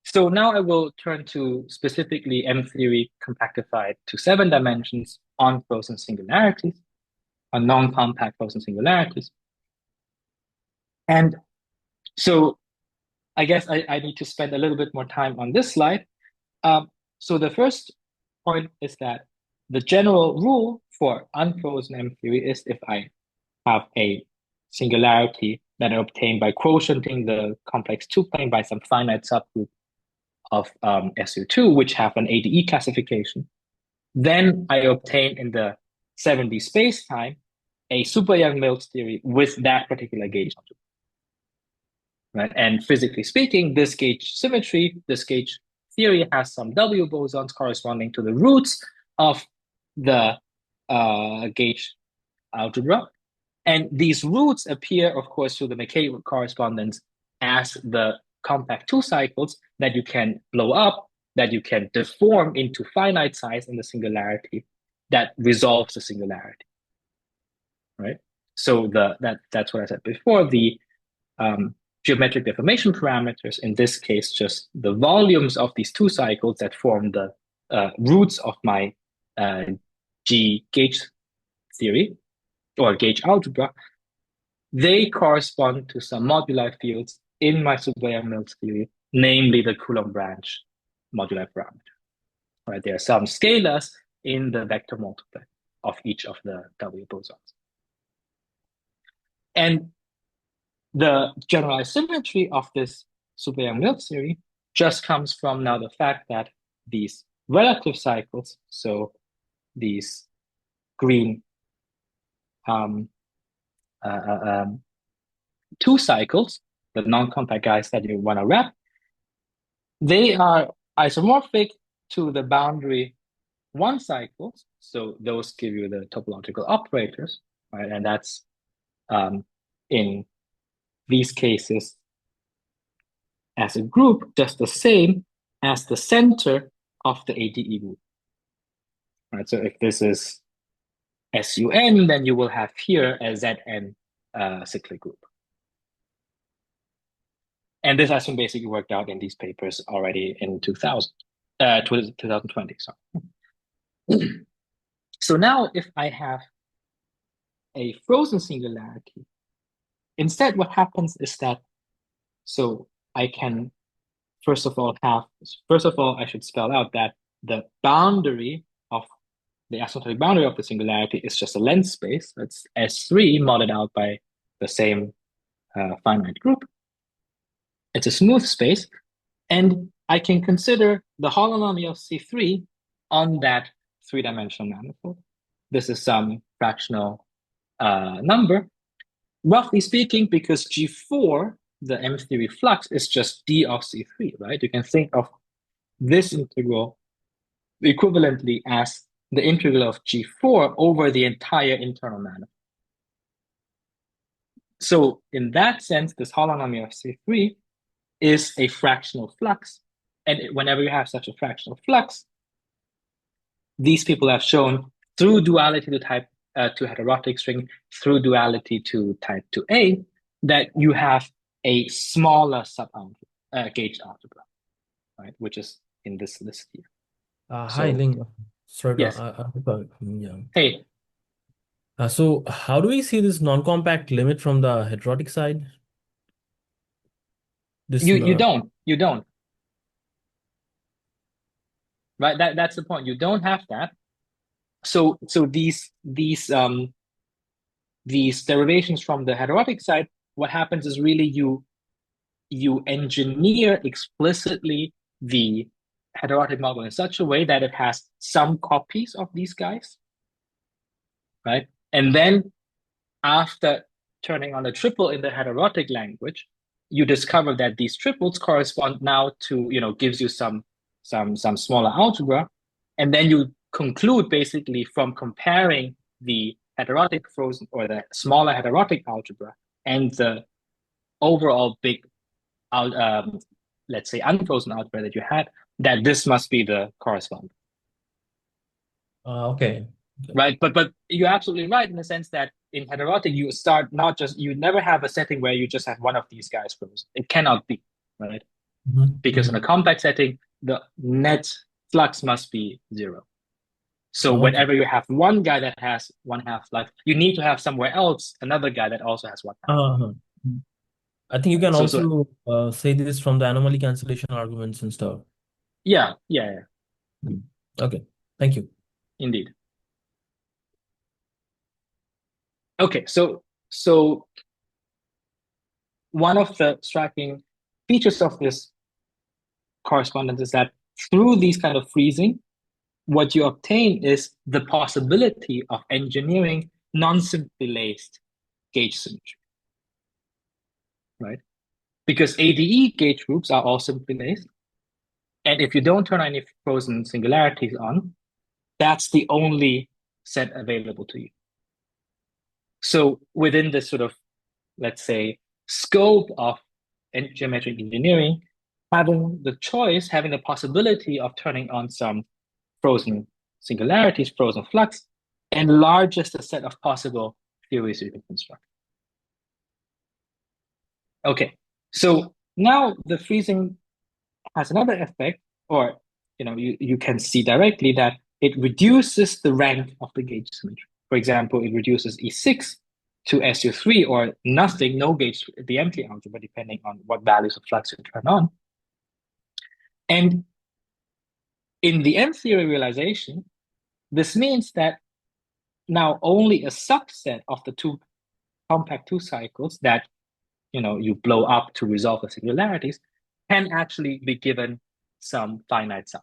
So now I will turn to specifically M theory compactified to 7 dimensions on frozen singularities, on non-compact frozen singularities. And so I guess I need to spend a little bit more time on this slide. So the first point is that the general rule for unfrozen M theory is if I have a singularity that I obtain by quotienting the complex 2-plane by some finite subgroup of SU2, which have an ADE classification, then I obtain in the 7D space-time a super Young-Mills theory with that particular gauge. Right? And physically speaking, this gauge symmetry, this gauge theory has some W bosons corresponding to the roots of the gauge algebra. And these roots appear, of course, through the Mackay correspondence as the compact 2 cycles that you can blow up, that you can deform into finite size in the singularity that resolves the singularity, right? So that's what I said before. The geometric deformation parameters, in this case, just the volumes of these 2 cycles that form the roots of my G gauge theory or gauge algebra, they correspond to some moduli fields in my super Young-Mills theory, namely the Coulomb branch moduli parameter. Right? There are some scalars in the vector multiplet of each of the W bosons. And the generalized symmetry of this super Young-Mills theory just comes from now the fact that these relative cycles, so these green 2 cycles, the non-compact guys that you want to wrap, they are isomorphic to the boundary 1 cycles. So those give you the topological operators, right? And that's in these cases as a group just the same as the center of the ADE group. Right? So if this is SUN, then you will have here a ZN cyclic group. And this has been basically worked out in these papers already in 2020. Sorry. So now if I have a frozen singularity, instead what happens is that, so I can, first of all, I should spell out that the boundary of the asymptotic boundary of the singularity is just a length space. That's S3 modded out by the same finite group. It's a smooth space, and I can consider the holonomy of C3 on that 3-dimensional manifold. This is some fractional number. Roughly speaking, because G4, the M theory flux, is just D of C3, right? You can think of this integral equivalently as the integral of G4 over the entire internal manifold. So in that sense, this holonomy of C3 is a fractional flux. And whenever you have such a fractional flux, these people have shown through duality to type to heterotic string, through duality to type 2A, that you have a smaller gauged algebra, right? Which is in this list here. Hi, So Ling. Sorry, yes. yeah. Hey, So how do we see this non-compact limit from the heterotic side? This you don't, right? That's the point. You don't have that. So these derivations from the heterotic side, what happens is really you engineer explicitly the heterotic model in such a way that it has some copies of these guys, right? And then after turning on a triple in the heterotic language, you discover that these triples correspond now to, gives you some smaller algebra. And then you conclude basically from comparing the heterotic frozen or the smaller heterotic algebra and the overall big, let's say, unfrozen algebra that you had, that this must be the corresponding. Okay. Right, but you're absolutely right in the sense that in heterotic you start you never have a setting where you just have one of these guys frozen. It cannot be, right? Because in a compact setting, the net flux must be 0. So Okay. whenever you have one guy that has 1/2 flux, you need to have somewhere else another guy that also has 1/2. I think you can So also say this from the anomaly cancellation arguments and stuff. yeah. Okay, thank you. Indeed. Okay, so one of the striking features of this correspondence is that through these kind of freezing, what you obtain is the possibility of engineering non-simply laced gauge symmetry, right? Because ADE gauge groups are all simply laced. And if you don't turn any frozen singularities on, that's the only set available to you. So within this sort of, let's say, scope of geometric engineering, having the possibility of turning on some frozen singularities, frozen flux, enlarges the set of possible theories you can construct. Okay, so now the freezing has another effect, or you can see directly that it reduces the rank of the gauge symmetry. For example, it reduces E6 to SU3 or nothing, no gauge, the empty algebra, depending on what values of flux you turn on. And in the M-theory realization, this means that now only a subset of the two compact 2 cycles that you blow up to resolve the singularities can actually be given some finite sum,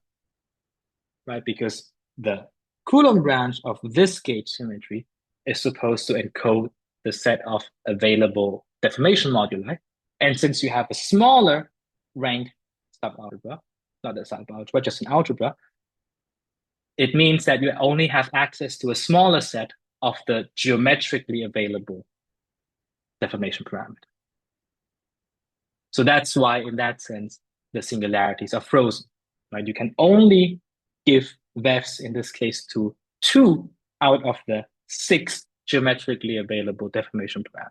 right? Because the Coulomb branch of this gauge symmetry is supposed to encode the set of available deformation moduli. And since you have a smaller ranked subalgebra, not a subalgebra, just an algebra, it means that you only have access to a smaller set of the geometrically available deformation parameter. So that's why, in that sense, the singularities are frozen, right? You can only give VEFs, in this case, to 2 out of the 6 geometrically available deformation parameters.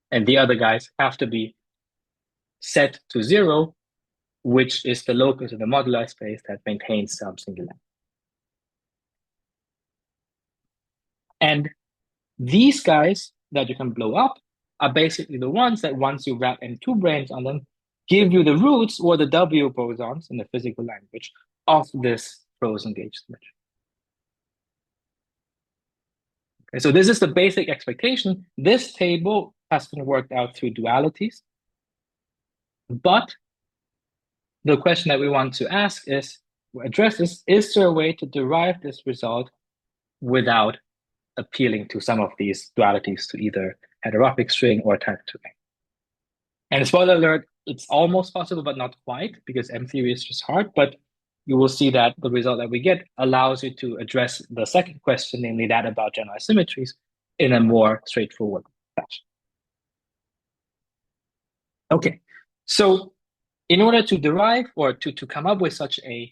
And the other guys have to be set to 0, which is the locus of the moduli space that maintains some singularity. And these guys that you can blow up are basically the ones that once you wrap M2 branes on them, give you the roots or the W bosons in the physical language of this frozen gauge symmetry. Okay, so this is the basic expectation. This table has been worked out through dualities. But the question that we want to address is there a way to derive this result without appealing to some of these dualities to either heterotic string or type 2A? And spoiler alert, it's almost possible, but not quite, because M-theory is just hard. But you will see that the result that we get allows you to address the second question, namely that about generalized symmetries, in a more straightforward fashion. Okay, so in order to derive or to come up with such a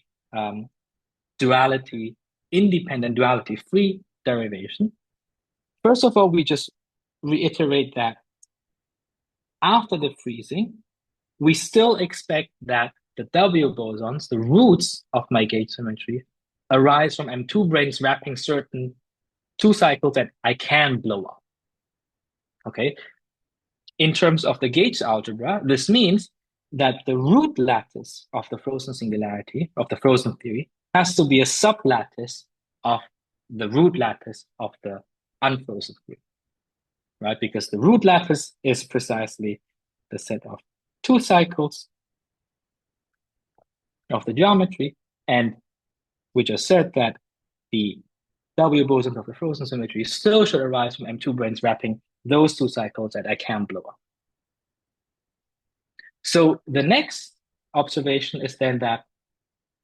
duality, independent duality-free derivation, first of all, we just reiterate that after the freezing, we still expect that the W bosons, the roots of my gauge symmetry, arise from M2 branes wrapping certain two cycles that I can blow up. Okay. In terms of the gauge algebra, this means that the root lattice of the frozen singularity, of the frozen theory, has to be a sublattice of the root lattice of the unfrozen theory, right? Because the root lattice is precisely the set of two cycles of the geometry, and we just said that the W bosons of the frozen symmetry still should arise from M2 branes wrapping those two cycles that I can blow up. So the next observation is then that,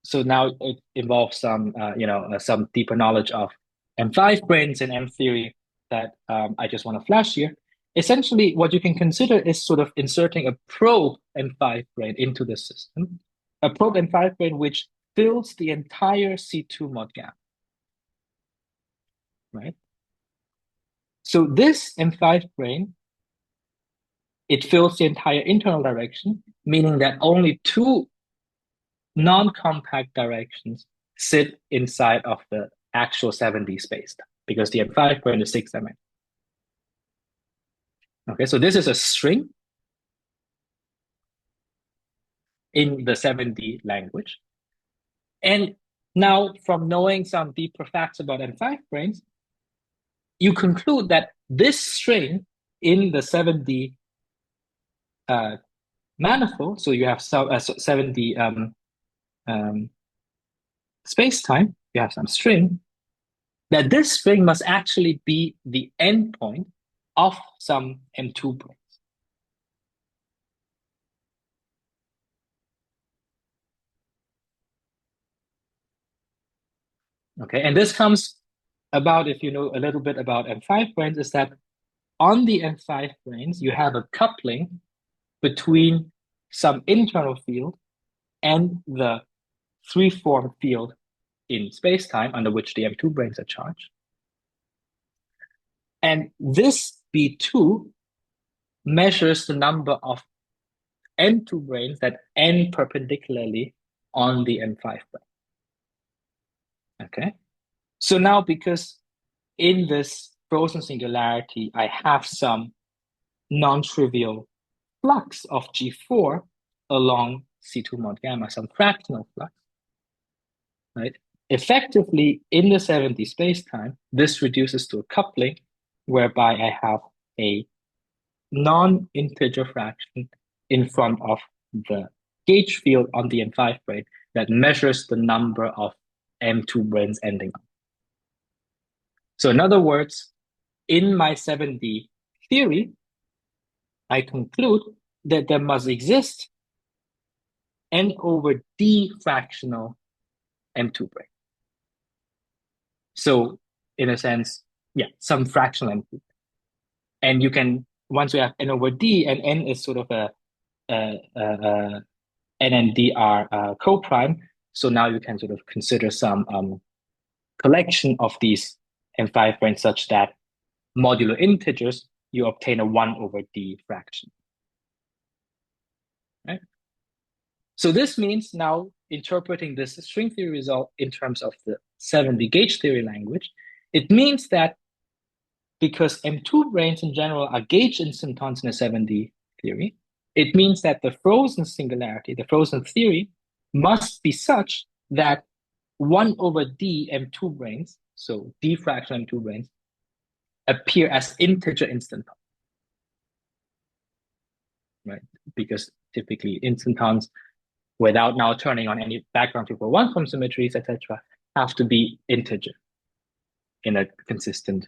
so now it involves some, some deeper knowledge of M5 branes and M theory that I just want to flash here. Essentially, what you can consider is sort of inserting a probe M5 brane into the system, a probe M5 brane which fills the entire C2 mod gap, right? So this M5 brane, it fills the entire internal direction, meaning that only two non-compact directions sit inside of the actual 7D space, because the M5 brane is 6 dimensional. Okay, so this is a string in the 7D language. And now, from knowing some deeper facts about M5 branes, you conclude that this string in the 7D manifold, so you have 7D space-time, you have some string, that this string must actually be the endpoint of some M2 branes. Okay, and this comes about, if you know a little bit about M5 branes, is that on the M5 branes, you have a coupling between some internal field and the free-form field in space-time under which the M2 branes are charged. And this B2 measures the number of M2 branes that end perpendicularly on the M5 brane. Okay, so now because in this frozen singularity, I have some non-trivial flux of G4 along C2 mod gamma, some fractional flux, right? Effectively, in the 7D space-time, this reduces to a coupling whereby I have a non-integer fraction in front of the gauge field on the M5 brane that measures the number of M2 branes ending up. So in other words, in my 7D theory, I conclude that there must exist n over d fractional M2 brane. So in a sense, yeah, some fractional M2. And you can, once you have n over d, and n is sort of n and d are co-prime, so now you can sort of consider some collection of these M5 branes such that modulo integers, you obtain a 1 over d fraction. Right? So this means now interpreting this string theory result in terms of the 7D gauge theory language, it means that because M2 branes in general are gauge instantons in a 7D theory, it means that the frozen singularity, the frozen theory, must be such that 1 over d M2 branes, so d fractional M2 branes, appear as integer instantons, right? Because typically instantons, without now turning on any background triple one-form symmetries, etc., have to be integer in a consistent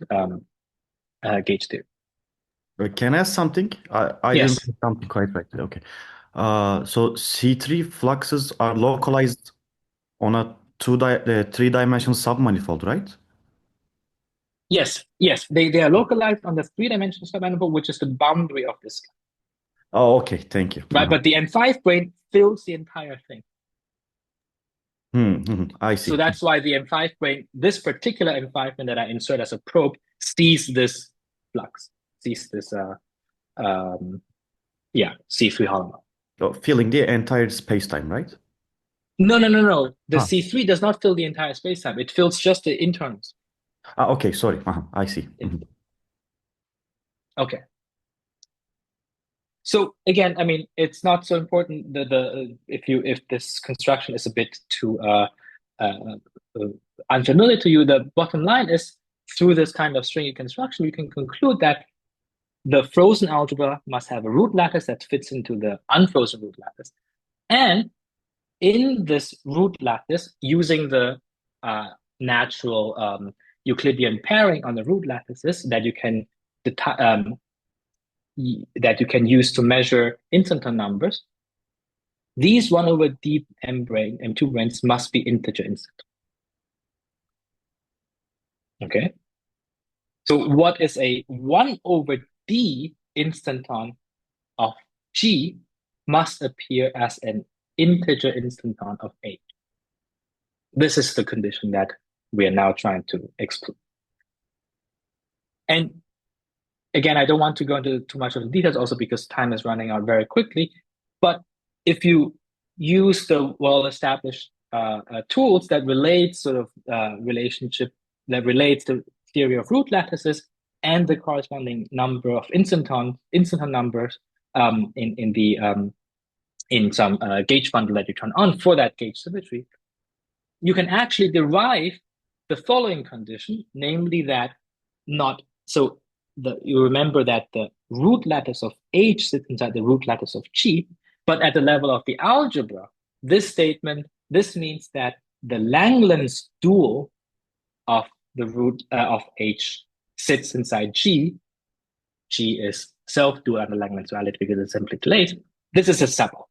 gauge theory. Can I ask something? I Yes. didn't get something quite right. Okay. So C3 fluxes are localized On a three-dimensional submanifold, right? Yes, yes, they are localized on the three-dimensional submanifold, which is the boundary of this, Oh, okay. Thank you. right? But the M5 brane fills the entire thing. I So see. that's why the M5 brane, this particular M5 brane that I insert as a probe, sees this flux, sees this C3 Holomorph. Oh, filling the entire space-time, right? No. The Ah, C3 does not fill the entire spacetime. It fills just the internals. okay. Sorry. I see. Okay. So again, I mean, it's not so important if this construction is a bit too unfamiliar to you. The bottom line is, through this kind of stringy construction, you can conclude that the frozen algebra must have a root lattice that fits into the unfrozen root lattice, and in this root lattice, using the natural Euclidean pairing on the root lattices that you can use to measure instanton numbers, these 1 over d M2 branes must be integer instant. Okay. So what is a 1 over d instanton of G must appear as an integer instanton of H. This is the condition that we are now trying to explore. And again, I don't want to go into too much of the details also because time is running out very quickly. But if you use the well-established tools that relate sort of relationship that relates the theory of root lattices and the corresponding number of instanton numbers in some gauge bundle that you turn on for that gauge symmetry, you can actually derive the following condition, namely that you remember that the root lattice of H sits inside the root lattice of G, but at the level of the algebra, this means that the Langlands dual of the root of H sits inside G. G is self-dual under Langlands duality because it's simply delayed. This is a subalgebra.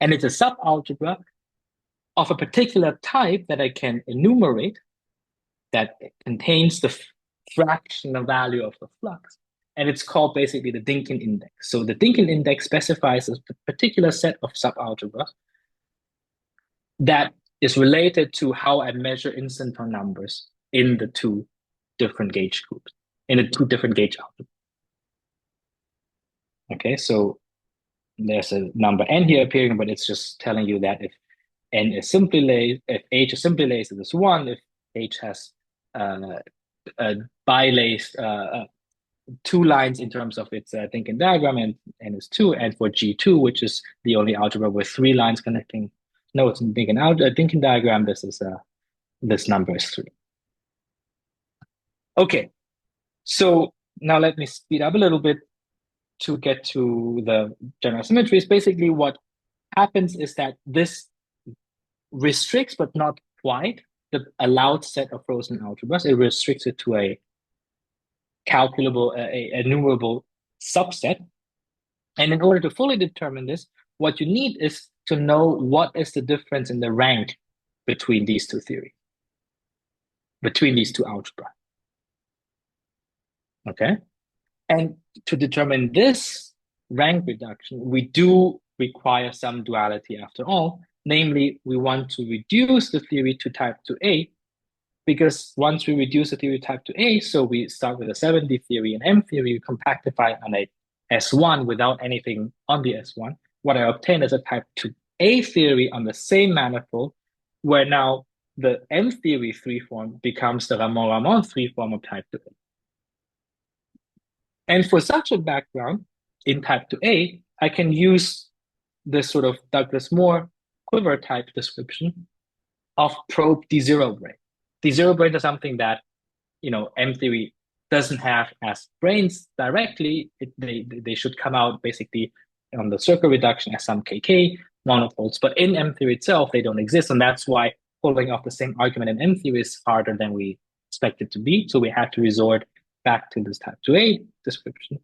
And it's a subalgebra of a particular type that I can enumerate that contains the fractional value of the flux. And it's called basically the Dynkin index. So the Dynkin index specifies a particular set of subalgebras that is related to how I measure instanton numbers in the two different gauge groups, in the two different gauge algebras. Okay, so there's a number n here appearing, but it's just telling you that if n is simply laid, if H is simply laced, it is 1. If H has bilaced two lines in terms of its Dynkin diagram, and n is 2. And for G2, which is the only algebra with 3 lines connecting, no, it's a Dynkin diagram, this number is 3. Okay, so now let me speed up a little bit to get to the general symmetries. Basically, what happens is that this restricts, but not quite, the allowed set of frozen algebras. It restricts it to a calculable, a enumerable subset. And in order to fully determine this, what you need is to know what is the difference in the rank between these two theories, between these two algebra. Okay? And to determine this rank reduction, we do require some duality after all. Namely, we want to reduce the theory to type 2A, because once we reduce the theory type 2A, so we start with a 7D theory and M theory, we compactify on a S1 without anything on the S1. What I obtain is a type 2A theory on the same manifold, where now the M theory 3 form becomes the Ramon-Ramon 3 form of type 2A. And for such a background in type 2A, I can use this sort of Douglas Moore quiver type description of probe D0 brane. D0 branes are something that, M theory doesn't have as branes directly. They should come out basically on the circle reduction as some KK monopoles, but in M theory itself, they don't exist. And that's why pulling off the same argument in M theory is harder than we expect it to be. So we have to resort back to this type 2A description.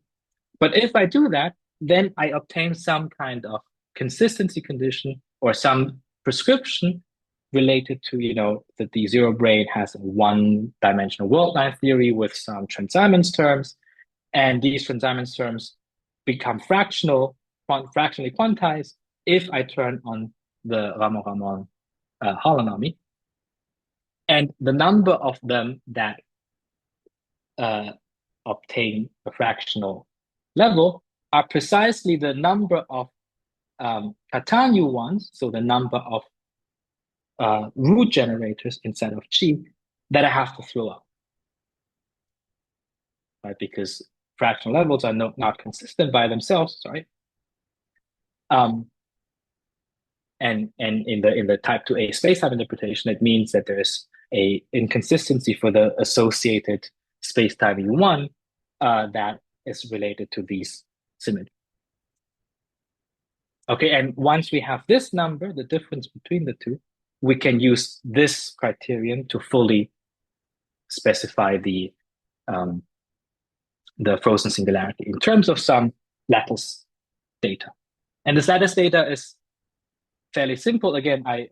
But if I do that, then I obtain some kind of consistency condition or some prescription related to, that the zero brane has a one-dimensional world line theory with some Transimons terms, and these Transimons terms become fractionally quantized if I turn on the Ramon-Ramon holonomy. And the number of them that obtain a fractional level are precisely the number of Catania ones, so the number of root generators instead of G that I have to throw out, right? Because fractional levels are not consistent by themselves, sorry. And in the type 2A spacetime interpretation, it means that there's a inconsistency for the associated spacetime U1 that is related to these symmetries. Okay, and once we have this number, the difference between the two, we can use this criterion to fully specify the frozen singularity in terms of some lattice data. And this lattice data is fairly simple. Again, I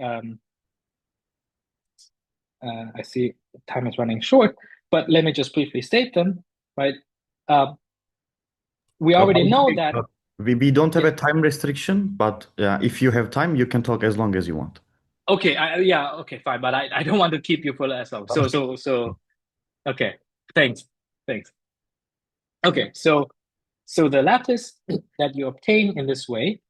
see time is running short, but let me just briefly state them, right? We already know that we don't have a time restriction, but if you have time, you can talk as long as you want. Okay, okay, fine, but I don't want to keep you for as long. So, okay, thanks. Okay, so the lattice that you obtain in this way,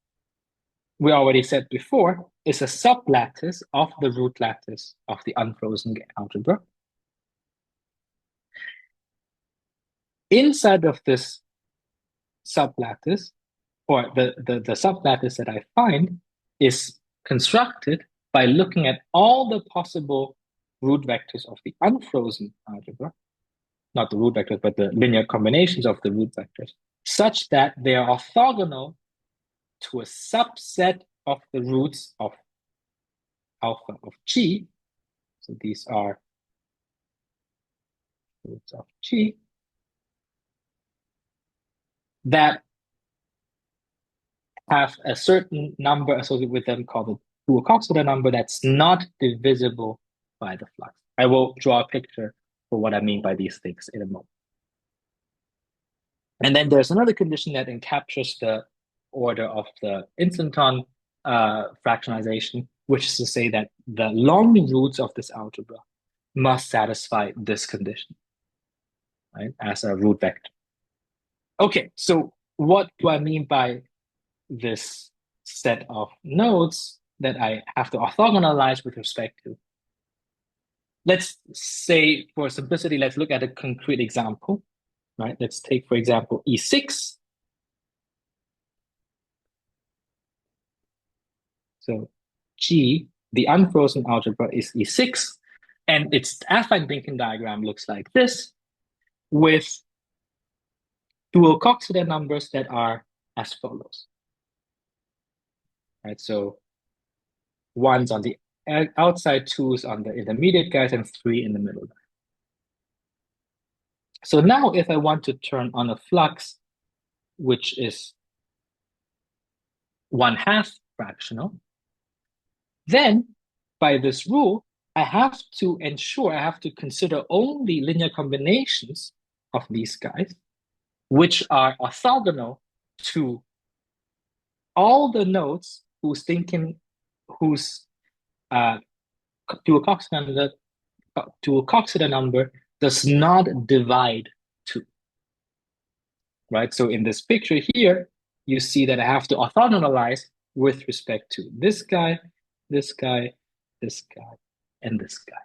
we already said before, is a sublattice of the root lattice of the unfrozen algebra. Inside of this sublattice, or the sublattice that I find, is constructed by looking at all the possible root vectors of the unfrozen algebra, not the root vectors, but the linear combinations of the root vectors, such that they are orthogonal to a subset of the roots of alpha of G. So these are roots of G that have a certain number associated with them called the dual-Coxeter number that's not divisible by the flux. I will draw a picture for what I mean by these things in a moment. And then there's another condition that encaptures the order of the instanton fractionalization, which is to say that the long roots of this algebra must satisfy this condition, right, as a root vector. Okay, so what do I mean by this set of nodes that I have to orthogonalize with respect to? Let's say, for simplicity, let's look at a concrete example, right? Let's take, for example, E6. So G, the unfrozen algebra, is E6, and its affine Binken diagram looks like this, with dual Coxeter numbers that are as follows. Right, so 1's on the outside, 2's on the intermediate guys, and 3 in the middle. So now if I want to turn on a flux, which is 1/2 fractional, then by this rule, I have to ensure, I have to consider only linear combinations of these guys, which are orthogonal to all the nodes whose dual Coxeter number does not divide 2. Right? So in this picture here, you see that I have to orthogonalize with respect to this guy, this guy, this guy, and this guy.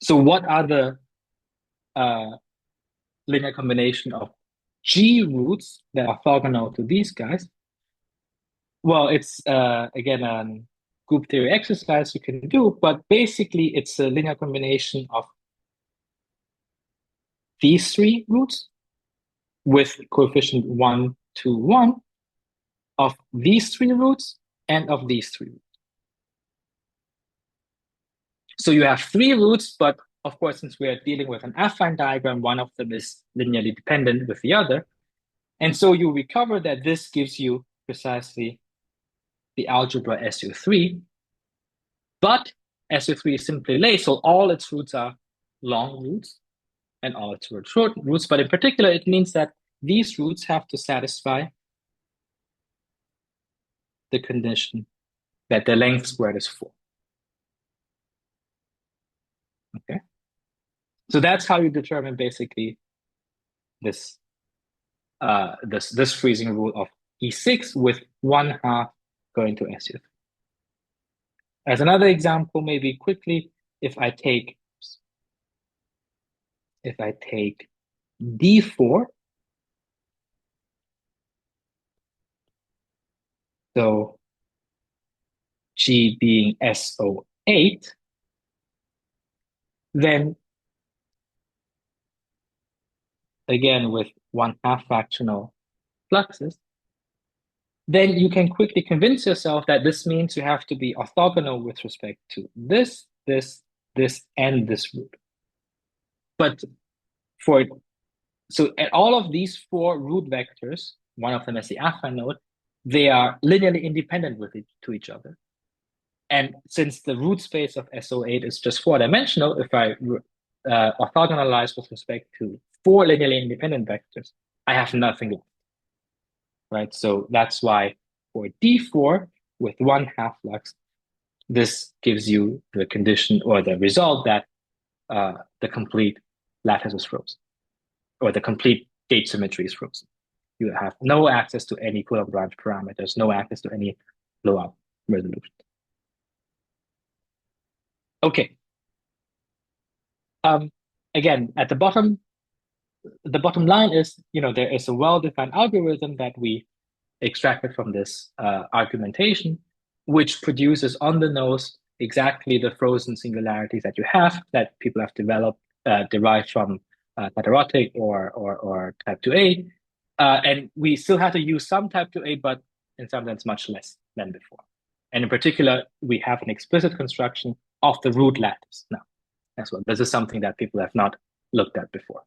So what are the linear combination of G roots that are orthogonal to these guys? Well, it's again a group theory exercise you can do, but basically it's a linear combination of these 3 roots with coefficient 1, 2, 1, of these 3 roots and of these 3 roots. So you have 3 roots, but of course, since we are dealing with an affine diagram, one of them is linearly dependent with the other. And so you recover that this gives you precisely the algebra SU3, but SU3 is simply late, so all its roots are long roots and all its short roots. But in particular, it means that these roots have to satisfy the condition that the length squared is 4. Okay, so that's how you determine basically this this freezing rule of E6 with 1/2 going to SU3. As another example, maybe quickly, if I take D4, so G being SO8, then again with 1/2 fractional fluxes, then you can quickly convince yourself that this means you have to be orthogonal with respect to this, and this root. But so at all of these 4 root vectors, one of them is the affine node, they are linearly independent to each other. And since the root space of SO8 is just 4-dimensional, if I orthogonalize with respect to 4 linearly independent vectors, I have nothing left, right? So that's why for D4 with 1/2 flux, this gives you the condition or the result that the complete lattice is frozen, or the complete gauge symmetry is frozen. You have no access to any Coulomb branch parameters, no access to any blowout resolution. Okay. Again, at the bottom line is, there is a well-defined algorithm that we extracted from this argumentation, which produces on the nose exactly the frozen singularities that you have, that people have derived from heterotic or type 2A. And we still have to use some type 2A, but in some sense much less than before. And in particular, we have an explicit construction of the root lattice now as well. This is something that people have not looked at before.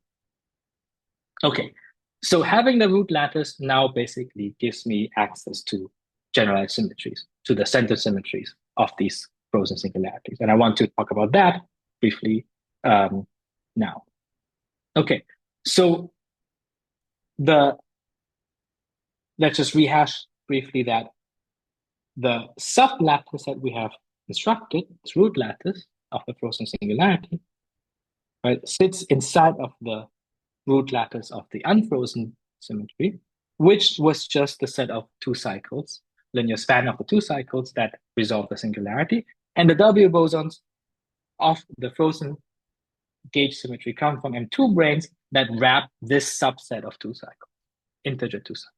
Okay, so having the root lattice now basically gives me access to generalized symmetries, to the center symmetries of these frozen singularities. And I want to talk about that briefly now. Okay, so let's just rehash briefly that the sublattice that we have constructed, this root lattice of the frozen singularity, right, sits inside of the root lattice of the unfrozen symmetry, which was just the set of 2 cycles, linear span of the 2 cycles that resolve the singularity. And the W bosons of the frozen gauge symmetry come from M2 branes that wrap this subset of 2 cycles, integer 2 cycles.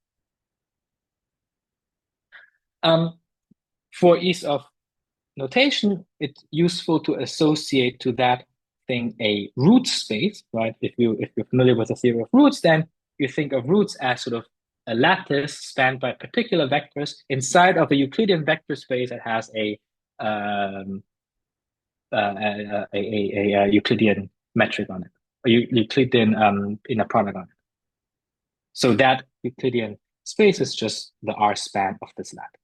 For ease of notation, it's useful to associate to that thing a root space, right? If you're familiar with the theory of roots, then you think of roots as sort of a lattice spanned by particular vectors inside of a Euclidean vector space that has a Euclidean metric on it, a Euclidean inner product on it. So that Euclidean space is just the R span of this lattice.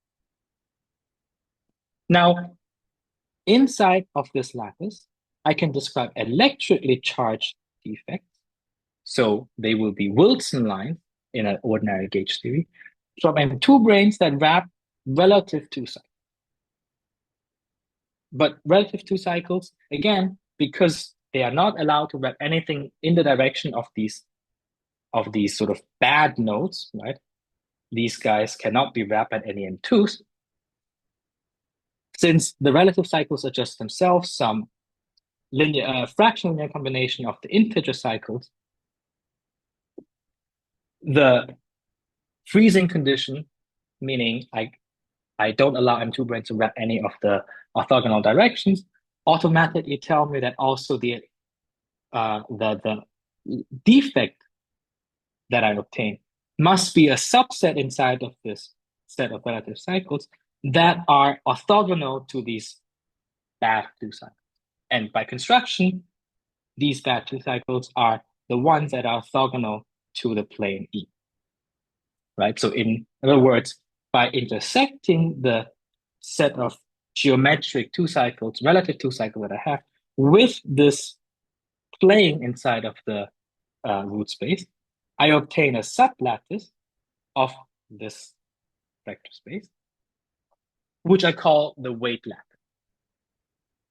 Now, inside of this lattice, I can describe electrically charged defects. So they will be Wilson lines in an ordinary gauge theory from M2 branes that wrap relative 2 cycles. But relative 2 cycles, again, because they are not allowed to wrap anything in the direction of these sort of bad nodes, right? These guys cannot be wrapped at any M2s. Since the relative cycles are just themselves some fractional linear combination of the integer cycles, the freezing condition, meaning I don't allow M2 branes to wrap any of the orthogonal directions, automatically tell me that also the defect that I obtain must be a subset inside of this set of relative cycles that are orthogonal to these bad 2 cycles. And by construction, these bad 2 cycles are the ones that are orthogonal to the plane E, right? So in other words, by intersecting the set of geometric two cycles, relative two cycles that I have with this plane inside of the root space, I obtain a sublattice of this vector space, which I call the weight lattice.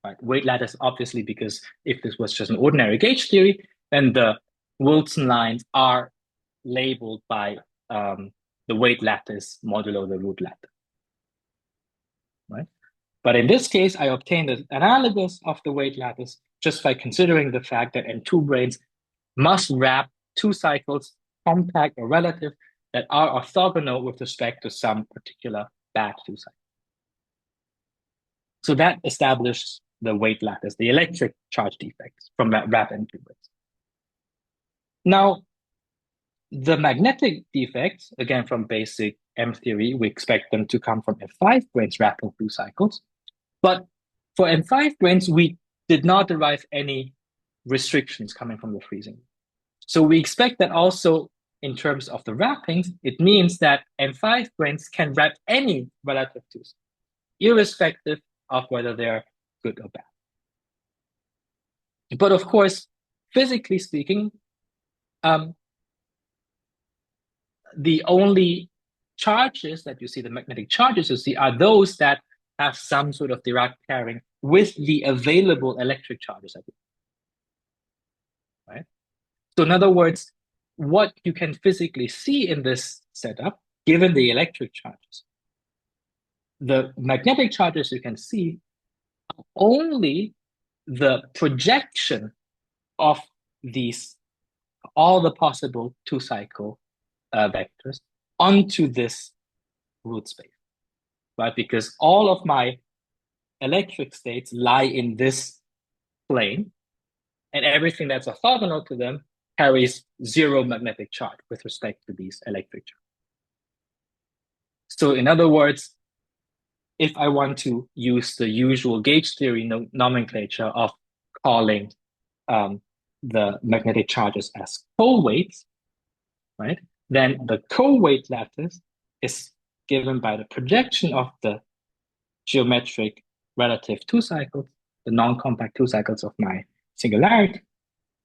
Right? Weight lattice, obviously, because if this was just an ordinary gauge theory, then the Wilson lines are labeled by the weight lattice modulo the root lattice. Right? But in this case, I obtained the analogous of the weight lattice just by considering the fact that N2 branes must wrap two cycles, compact or relative, that are orthogonal with respect to some particular bad two cycles. So that establishes the weight lattice, the electric charge defects from that wrap N2 branes. Now, the magnetic defects, again from basic M theory, we expect them to come from M5 branes wrapping two cycles. But for M5 branes, we did not derive any restrictions coming from the freezing. So we expect that also in terms of the wrappings, it means that M5 branes can wrap any relative twos, irrespective of whether they're good or bad. But of course, physically speaking, the only charges that you see, the magnetic charges you see, are those that have some sort of Dirac pairing with the available electric charges. Right? So in other words, what you can physically see in this setup, given the electric charges, the magnetic charges you can see are only the projection of these, all the possible two-cycle vectors onto this root space, right? Because all of my electric states lie in this plane, and everything that's orthogonal to them carries zero magnetic charge with respect to these electric charges. So in other words, if I want to use the usual gauge theory nomenclature of calling the magnetic charges as co-weights, right? Then the co-weight lattice is given by the projection of the geometric relative two cycles, the non-compact two cycles of my singularity,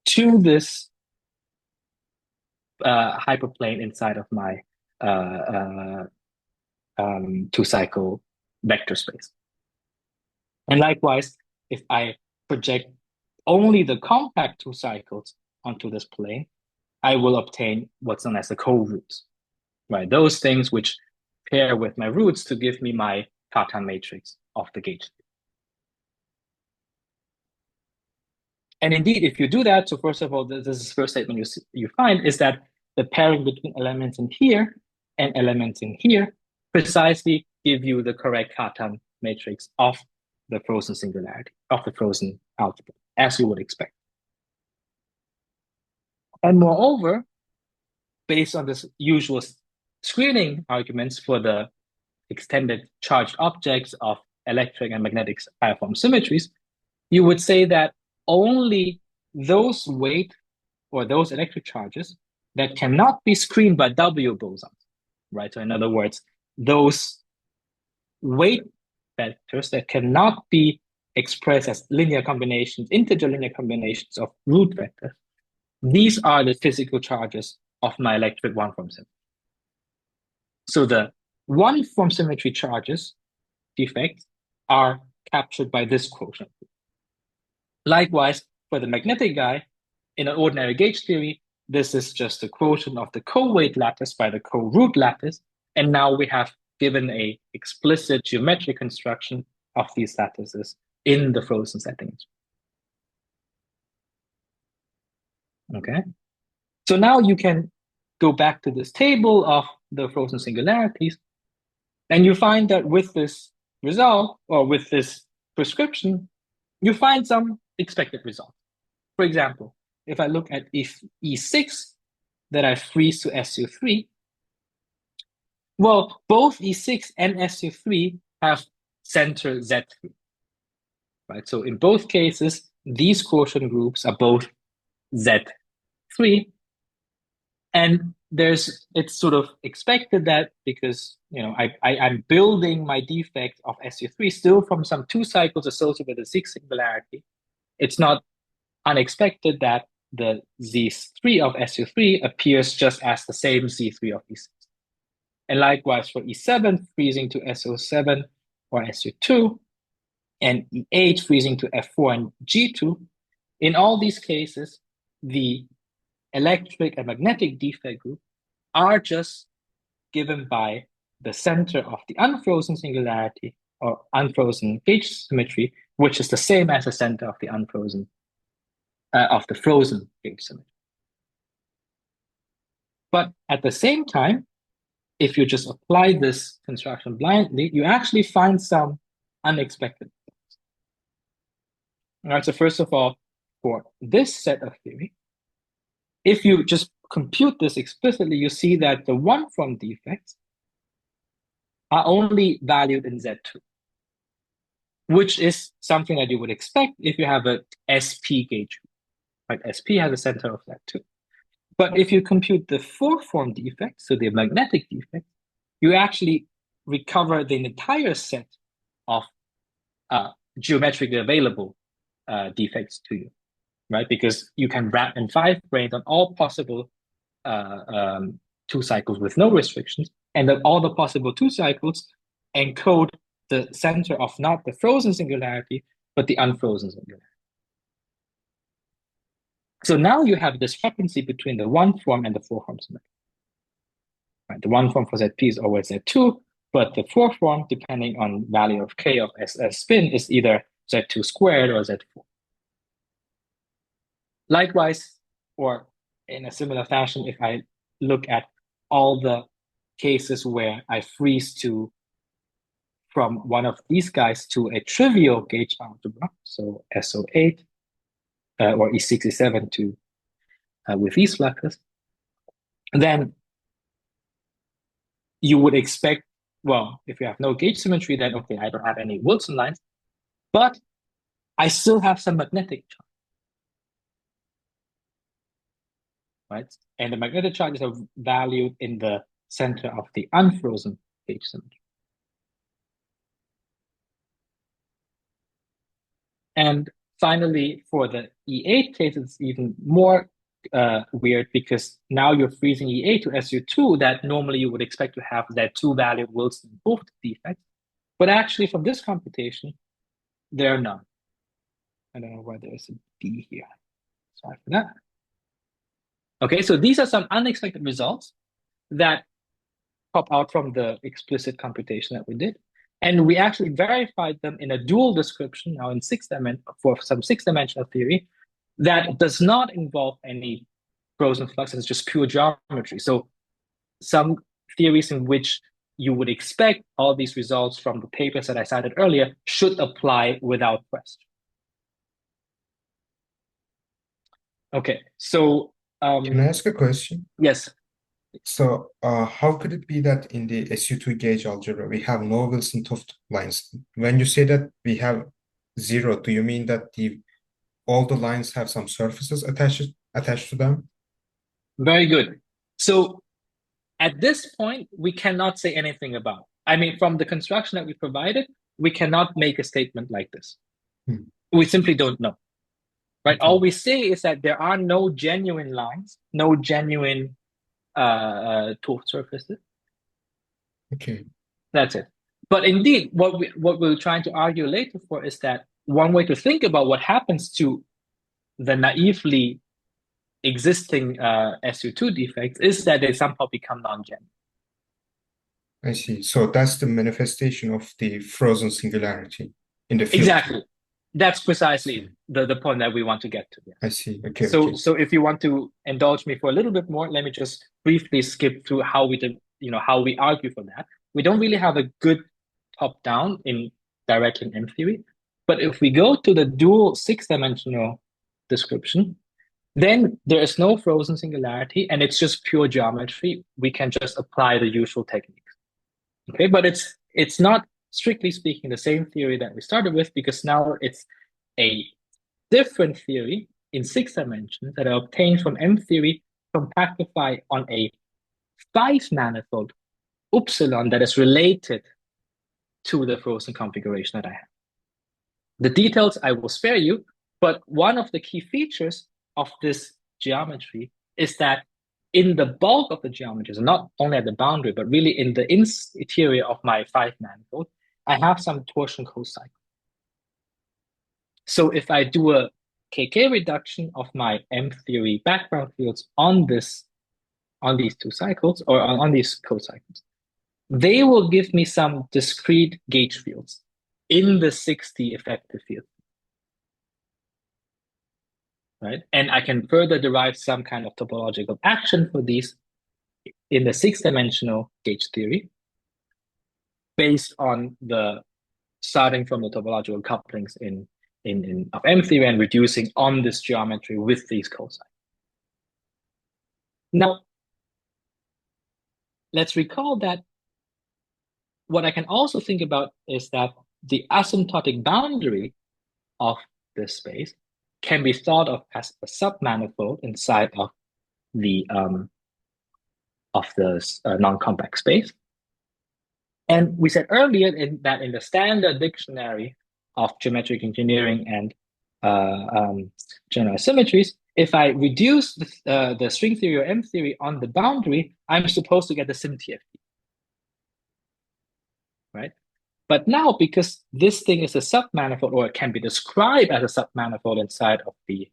to this hyperplane inside of my two-cycle vector space. And likewise, if I project only the compact two cycles onto this plane, I will obtain what's known as the co-roots, right? Those things which pair with my roots to give me my Cartan matrix of the gauge. And indeed, if you do that, so first of all, this is the first statement you find is that the pairing between elements in here and elements in here precisely give you the correct Cartan matrix of the frozen singularity, of the frozen algebra, as you would expect. And moreover, based on this usual screening arguments for the extended charged objects of electric and magnetic ioniform symmetries, you would say that only those weight or those electric charges that cannot be screened by W bosons, right? So in other words, those weight vectors that cannot be expressed as linear combinations, integer linear combinations of root vectors, these are the physical charges of my electric one-form symmetry. So the one-form symmetry charges, defects, are captured by this quotient. Likewise, for the magnetic guy, in an ordinary gauge theory, this is just a quotient of the co-weight lattice by the co-root lattice. And now we have given a explicit geometric construction of these lattices in the frozen settings. Okay. So now you can go back to this table of the frozen singularities, and you find that with this result, or with this prescription, you find some expected result. For example, if I look at if E6 that I freeze to SU3, well, both E6 and SU3 have center Z3, right? So in both cases, these quotient groups are both Z3, And it's sort of expected that because I'm building my defect of SU3 still from some 2 cycles associated with the Z singularity. It's not unexpected that the Z3 of SU3 appears just as the same Z3 of E6. And likewise for E7 freezing to SO7 or SU2, and E8 freezing to F4 and G2. In all these cases, the electric and magnetic defect group are just given by the center of the unfrozen singularity or unfrozen gauge symmetry, which is the same as the center of the frozen gauge symmetry. But at the same time, if you just apply this construction blindly, you actually find some unexpected things. All right, so first of all, for this set of theory, if you just compute this explicitly, you see that the one-form defects are only valued in Z2, which is something that you would expect if you have a SP gauge. Right? SP has a center of Z2. But if you compute the four-form defect, so the magnetic defect, you actually recover the entire set of geometrically available defects to you, right? Because you can wrap in 5 branes on all possible 2 cycles with no restrictions, and then all the possible 2 cycles encode the center of not the frozen singularity, but the unfrozen singularity. So now you have a discrepancy between the one-form and the four-form symmetry. Right? The one-form for ZP is always Z2, but the four-form, depending on value of K of SS spin, is either Z2 squared or Z4. Likewise, or in a similar fashion, if I look at all the cases where I freeze from one of these guys to a trivial gauge algebra, so SO8 or E6, E7 to with these fluxes, then you would expect, well, if you have no gauge symmetry, then okay, I don't have any Wilson lines, but I still have some magnetic charge, right? And the magnetic charges are valued in the center of the unfrozen gauge symmetry. And finally, for the E8 case, it's even more weird because now you're freezing E8 to SU2 that normally you would expect to have that 2-valued Wilson both defects. But actually, from this computation, there are none. I don't know why there's a B here. Sorry for that. Okay, so these are some unexpected results that pop out from the explicit computation that we did. And we actually verified them in a dual description now in 6 dimension for some 6-dimensional theory that does not involve any frozen flux, it's just pure geometry. So some theories in which you would expect all these results from the papers that I cited earlier should apply without question. Okay, so Can I ask a question? yes. So how could it be that in the SU2 gauge algebra we have no Wilson-Tofte lines? When you say that we have 0, do you mean that all the lines have some surfaces attached to them? Very good. So at this point, we cannot say anything about. I mean, from the construction that we provided, we cannot make a statement like this. We simply don't know. Right? Okay. All we say is that there are no genuine lines, no genuine Tofte surfaces. Okay. That's it. But indeed, what we're trying to argue later for is that one way to think about what happens to the naively existing SU2 defects is that they somehow become non-genuine. I see. So that's the manifestation of the frozen singularity in the field. Exactly. That's precisely the point that we want to get to. Yeah. I see. Okay. So if you want to indulge me for a little bit more, let me just briefly skip through how we argue for that. We don't really have a good top-down in directly in M theory, but if we go to the dual 6-dimensional description, then there is no frozen singularity and it's just pure geometry. We can just apply the usual techniques. Okay, but it's not strictly speaking the same theory that we started with, because now it's a different theory in 6 dimensions that are obtained from M theory compactify on a 5-manifold upsilon that is related to the frozen configuration that I have. The details I will spare you, but one of the key features of this geometry is that in the bulk of the geometries, not only at the boundary, but really in the interior of my 5-manifold, I have some torsion cocycle. So if I do a KK reduction of my M-theory background fields on these two cycles, or on these cocycles, they will give me some discrete gauge fields in the 60 effective field. Right? And I can further derive some kind of topological action for these in the 6-dimensional gauge theory based on the starting from the topological couplings of M theory and reducing on this geometry with these cocycles. Now, let's recall that what I can also think about is that the asymptotic boundary of this space can be thought of as a submanifold inside of the non-compact space. And we said earlier that in the standard dictionary of geometric engineering and generalized symmetries, if I reduce the string theory or M theory on the boundary, I'm supposed to get the sim-TFT, right? But now, because this thing is a submanifold, or it can be described as a submanifold inside of the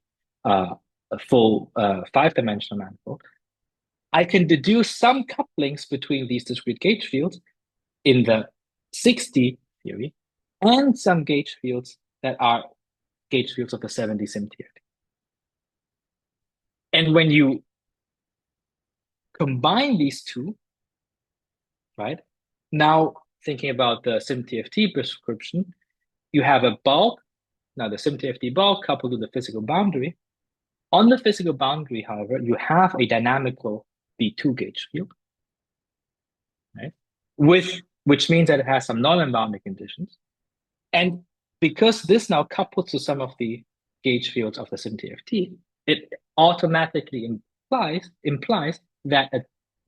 full 5-dimensional manifold, I can deduce some couplings between these discrete gauge fields in the 60 theory and some gauge fields that are gauge fields of the 70 sim-TFT. And when you combine these two, right, now thinking about the sim-TFT prescription, you have a bulk, now the sim-TFT bulk coupled with the physical boundary. On the physical boundary, however, you have a dynamical B2 gauge field, right? Which means that it has some non-boundary conditions. And because this now couples to some of the gauge fields of the sim-TFT, it automatically implies that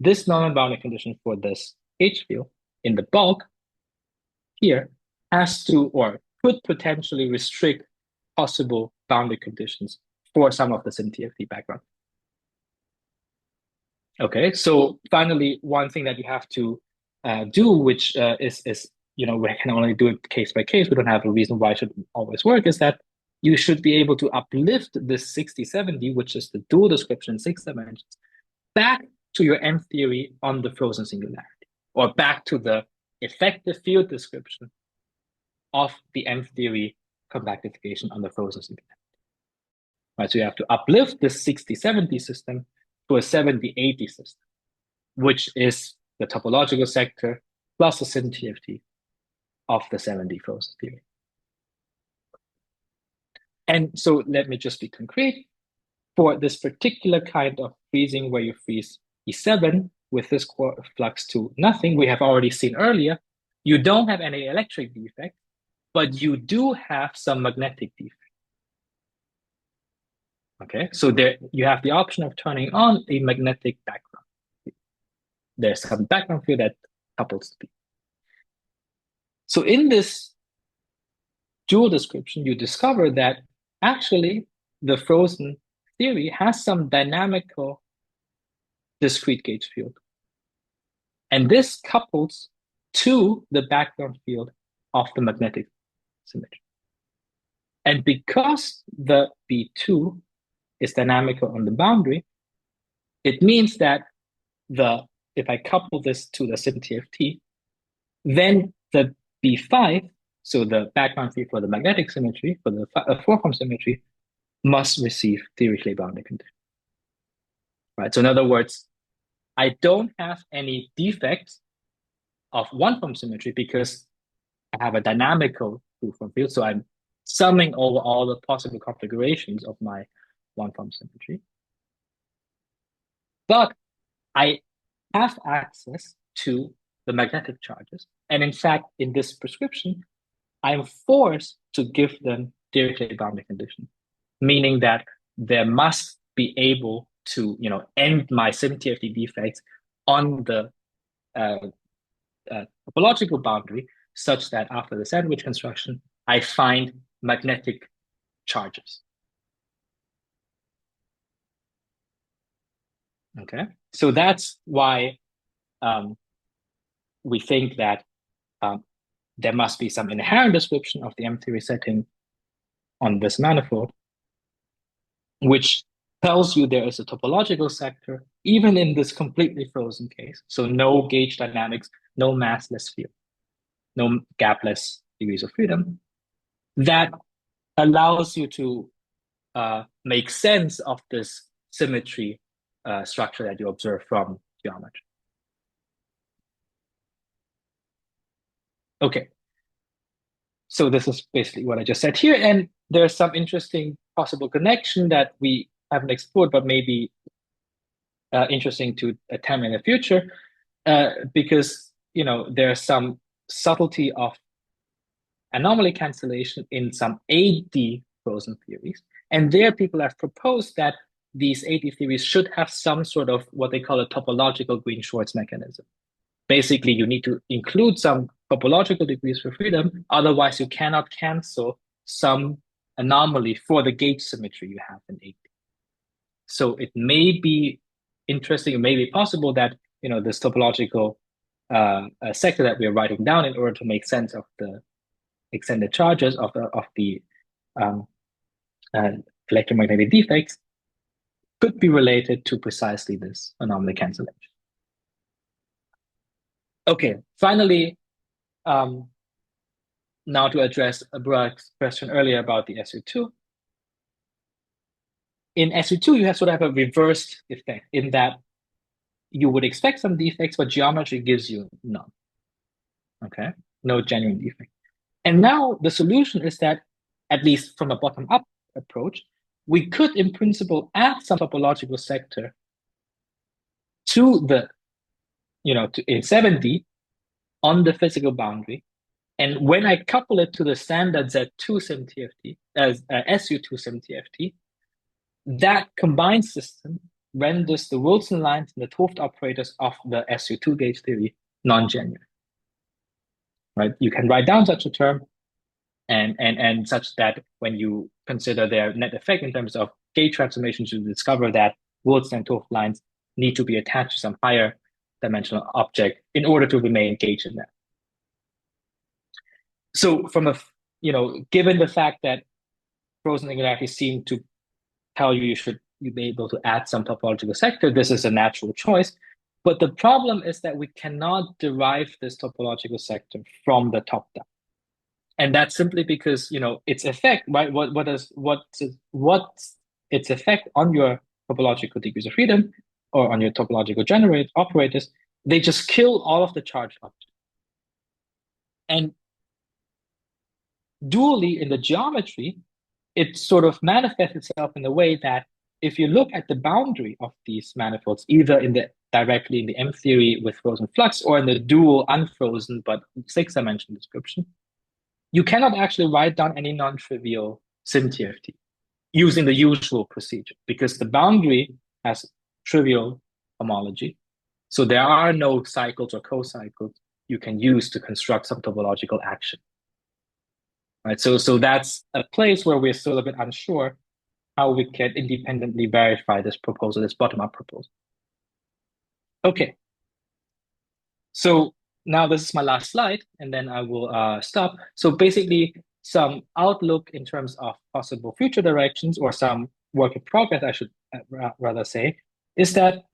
this non-boundary condition for this gauge field in the bulk here has to, or could potentially restrict possible boundary conditions for some of the sim-TFT background. Okay, so finally, one thing that you have to do, which is, we can only do it case by case, we don't have a reason why it should always work, is that you should be able to uplift this 60-70, which is the dual description in 6 dimensions, back to your M theory on the frozen singularity, or back to the effective field description of the M theory compactification on the frozen singularity. Right, so you have to uplift this 60-70 system to a 70-80 system, which is the topological sector plus the sim-TFT of the 70 frozen theory. And so let me just be concrete. For this particular kind of freezing where you freeze E7 with this flux to nothing, we have already seen earlier, you don't have any electric defect, but you do have some magnetic defect. Okay, so there you have the option of turning on a magnetic background. There's some background field that couples the. So in this dual description, you discover that actually the frozen theory has some dynamical discrete gauge field. And this couples to the background field of the magnetic symmetry. And because the B2 is dynamical on the boundary, it means that if I couple this to the sim-TFT, then the B5, so the background field for the magnetic symmetry, for the four-form symmetry, must receive theoretically bounded condition. Right. So in other words, I don't have any defects of one-form symmetry because I have a dynamical two-form field. So I'm summing over all the possible configurations of my one-form symmetry. But I have access to the magnetic charges. And in fact, in this prescription, I'm forced to give them theoretically bounded conditions, meaning that they must be able to end my sym-TFT defects on the topological boundary, such that after the sandwich construction, I find magnetic charges. Okay, so that's why we think that there must be some inherent description of the M-theory setting on this manifold, which tells you there is a topological sector, even in this completely frozen case. So no gauge dynamics, no massless field, no gapless degrees of freedom, that allows you to make sense of this symmetry structure that you observe from geometry. Okay, so this is basically what I just said here, and there's some interesting possible connection that we haven't explored, but maybe interesting to attempt in the future, because there's some subtlety of anomaly cancellation in some AD frozen theories, and there people have proposed that these AD theories should have some sort of what they call a topological Green-Schwarz mechanism. Basically, you need to include some topological degrees for freedom, otherwise you cannot cancel some anomaly for the gauge symmetry you have in AD. So it may be interesting, it may be possible that this topological sector that we are writing down in order to make sense of the extended charges of the electromagnetic defects could be related to precisely this anomaly cancellation. Okay, finally, now to address Burak's question earlier about the SU2. In SU2, you have sort of a reversed effect in that you would expect some defects, but geometry gives you none. Okay, no genuine defect. And now the solution is that, at least from a bottom-up approach, we could, in principle, add some topological sector to the, in 7D on the physical boundary. And when I couple it to the standard Z2 sym-TFT, as SU2 sym-TFT, that combined system renders the Wilson lines and the 't Hooft operators of the SU2 gauge theory non-genuine. Right? You can write down such a term, and such that when you consider their net effect in terms of gauge transformations, you discover that Wilson and 't Hooft lines need to be attached to some higher dimensional object in order to remain gauge in that. So from given the fact that frozen singularities seem to tell you should be able to add some topological sector, this is a natural choice. But the problem is that we cannot derive this topological sector from the top down. And that's simply because, its effect, right? What's its effect on your topological degrees of freedom or on your topological generate operators? They just kill all of the charged objects. And dually in the geometry, it sort of manifests itself in the way that if you look at the boundary of these manifolds, either directly in the M theory with frozen flux or in the dual unfrozen but 6-dimensional description, you cannot actually write down any non-trivial sym-TFT using the usual procedure because the boundary has trivial homology. So there are no cycles or co-cycles you can use to construct some topological action. Right? So that's a place where we're still a bit unsure how we can independently verify this proposal, this bottom-up proposal. Okay. So now this is my last slide, and then I will stop. So basically, some outlook in terms of possible future directions, or some work in progress, I should rather say, is that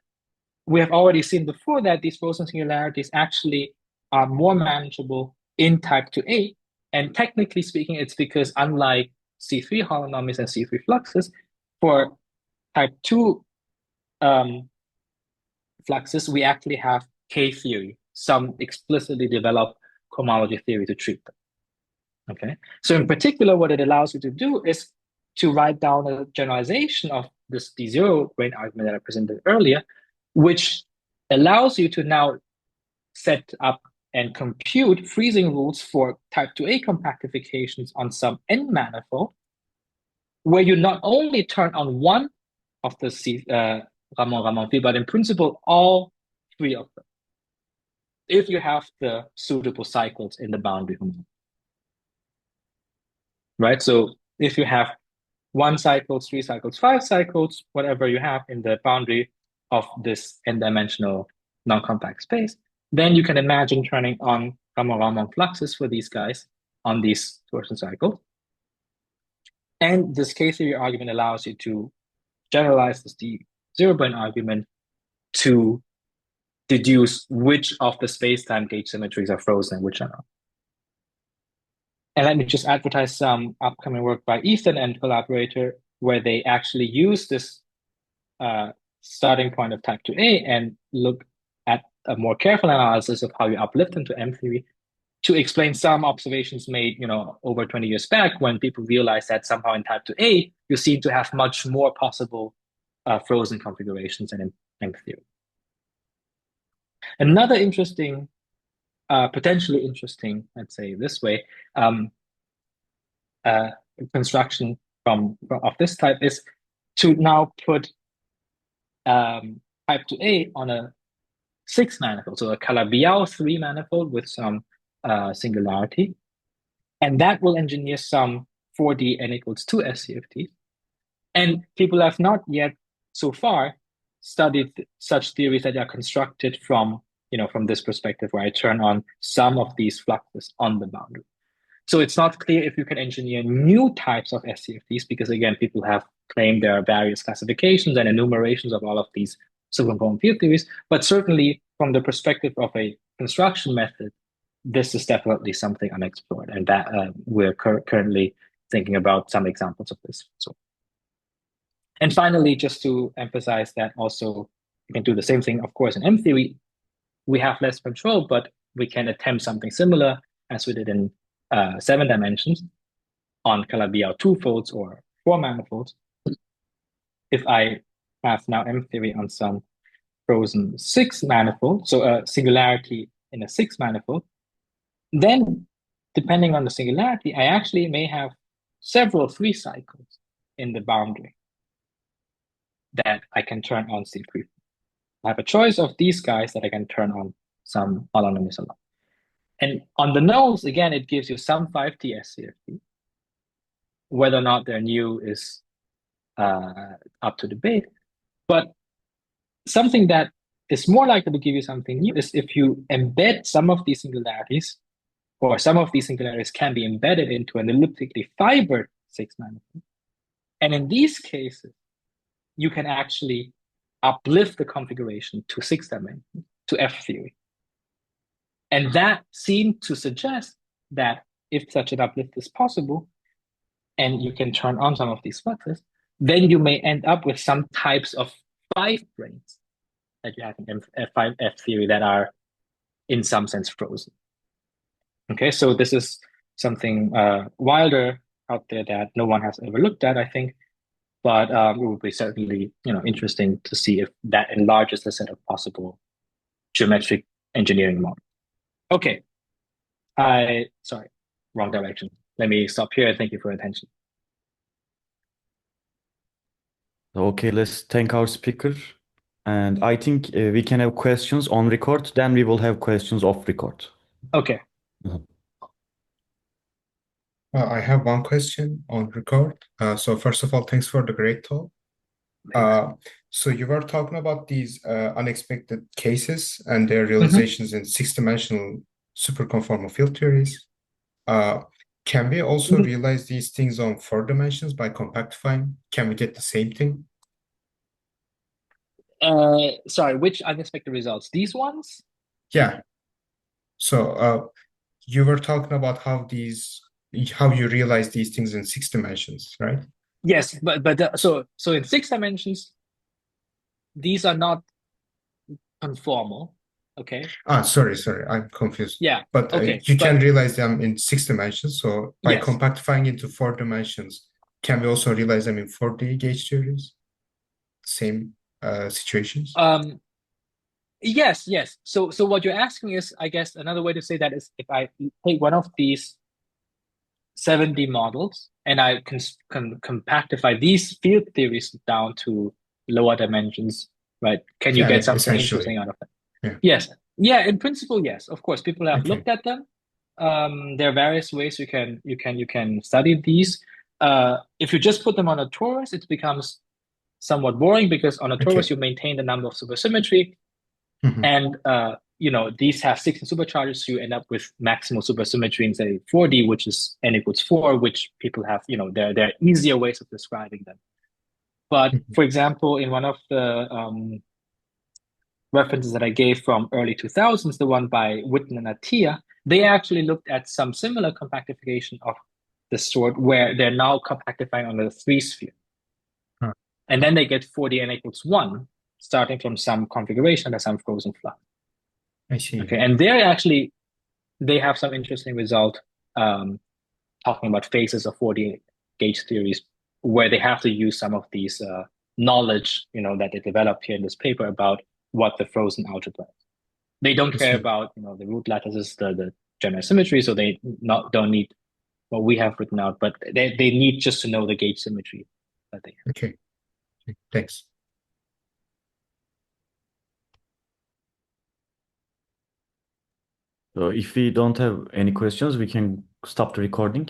we have already seen before that these frozen singularities actually are more manageable in type 2A. And technically speaking, it's because unlike C3 holonomies and C3 fluxes, for type 2 fluxes, we actually have K theory, some explicitly developed cohomology theory to treat them. Okay, so in particular, what it allows you to do is to write down a generalization of this D0 grain argument that I presented earlier, which allows you to now set up and compute freezing rules for type 2A compactifications on some N manifold, where you not only turn on one of the Ramon field, but in principle, all three of them, if you have the suitable cycles in the boundary homology. Right? So if you have 1 cycle, 3 cycles, 5 cycles, whatever you have in the boundary of this n-dimensional non-compact space, then you can imagine turning on Ramon fluxes for these guys on these torsion cycles. And this K-theory argument allows you to generalize this zero-point argument to deduce which of the space-time gauge symmetries are frozen and which are not. And let me just advertise some upcoming work by Ethan and collaborator, where they actually use this starting point of type 2A and look at a more careful analysis of how you uplift into M theory to explain some observations made, over 20 years back, when people realized that somehow in type 2A, you seem to have much more possible frozen configurations than in M theory. Another interesting, potentially interesting, let's say this way, construction of this type is to now put type 2A on a 6 manifold, so a Calabi-Yau 3 manifold with some singularity, and that will engineer some 4D n equals 2 SCFTs. And people have not yet so far studied such theories that are constructed from this perspective, where I turn on some of these fluxes on the boundary. So it's not clear if you can engineer new types of SCFTs, because again, people have claimed there are various classifications and enumerations of all of these superimposed field theories, but certainly from the perspective of a construction method, this is definitely something unexplored, and that we're currently thinking about some examples of this. So, and finally, just to emphasize that also you can do the same thing, of course, in M theory. We have less control, but we can attempt something similar as we did in 7 dimensions on Calabi-Yau 2 folds or 4 manifolds. If I have now M theory on some frozen 6 manifold, so a singularity in a 6 manifold, then depending on the singularity, I actually may have several 3 cycles in the boundary that I can turn on C3. I have a choice of these guys that I can turn on some autonomous along. And on the nose, again, it gives you some 5D SCFT. Whether or not they're new is up to debate. But something that is more likely to give you something new is if you embed some of these singularities, or some of these singularities can be embedded into an elliptically fibered 6 manifold. And in these cases, you can actually uplift the configuration to 6 dimensions, to F theory. And that seemed to suggest that if such an uplift is possible, and you can turn on some of these fluxes, then you may end up with some types of 5 branes that you have in F theory that are in some sense frozen. Okay, so this is something wilder out there that no one has ever looked at, I think, but it would be certainly interesting to see if that enlarges the set of possible geometric engineering models. Okay, sorry, wrong direction. Let me stop here. Thank you for your attention. Okay, let's thank our speaker. And I think we can have questions on record, then we will have questions off record. Okay. I have one question on record. So first of all, thanks for the great talk. So you were talking about these unexpected cases and their realizations in 6-dimensional superconformal field theories. Can we also realize these things on 4 dimensions by compactifying? Can we get the same thing? Sorry, which unexpected results? These ones? Yeah. So you were talking about how you realize these things in 6 dimensions, right? Yes, so in 6 dimensions, these are not conformal. Okay. Sorry, I'm confused. Yeah. But okay, you can realize them in 6 dimensions. So by Yes. compactifying into 4 dimensions, can we also realize them in 4D gauge theories? Same situations? Yes. So what you're asking is, I guess, another way to say that is if I take one of these 7D models and I can compactify these field theories down to lower dimensions right? Can you Yeah, get something essentially. interesting out of it? Yeah. Yes. Yeah, in principle, yes. Of course, people have Okay. looked at them. There are various ways you can study these. If you just put them on a torus, it becomes somewhat boring because on a torus Okay. you maintain the number of supersymmetry, Mhm. and these have 16 supercharges, so you end up with maximal supersymmetry in say 4D, which is n equals 4, which people have. There are easier ways of describing them. But Mhm. for example, in one of the references that I gave from early 2000s, the one by Witten and Attia, they actually looked at some similar compactification of the sort where they're now compactifying on the 3 sphere. Huh. And then they get 4D n equals 1, starting from some configuration or some frozen flux. I see. Okay, and they have some interesting result talking about phases of 4D gauge theories where they have to use some of these knowledge, that they developed here in this paper about what the frozen algebra is. They don't I care see. about, the root lattices, the general symmetry, so they don't need what we have written out, but they need just to know the gauge symmetry that they have. Okay. Thanks. So if we don't have any questions, we can stop the recording.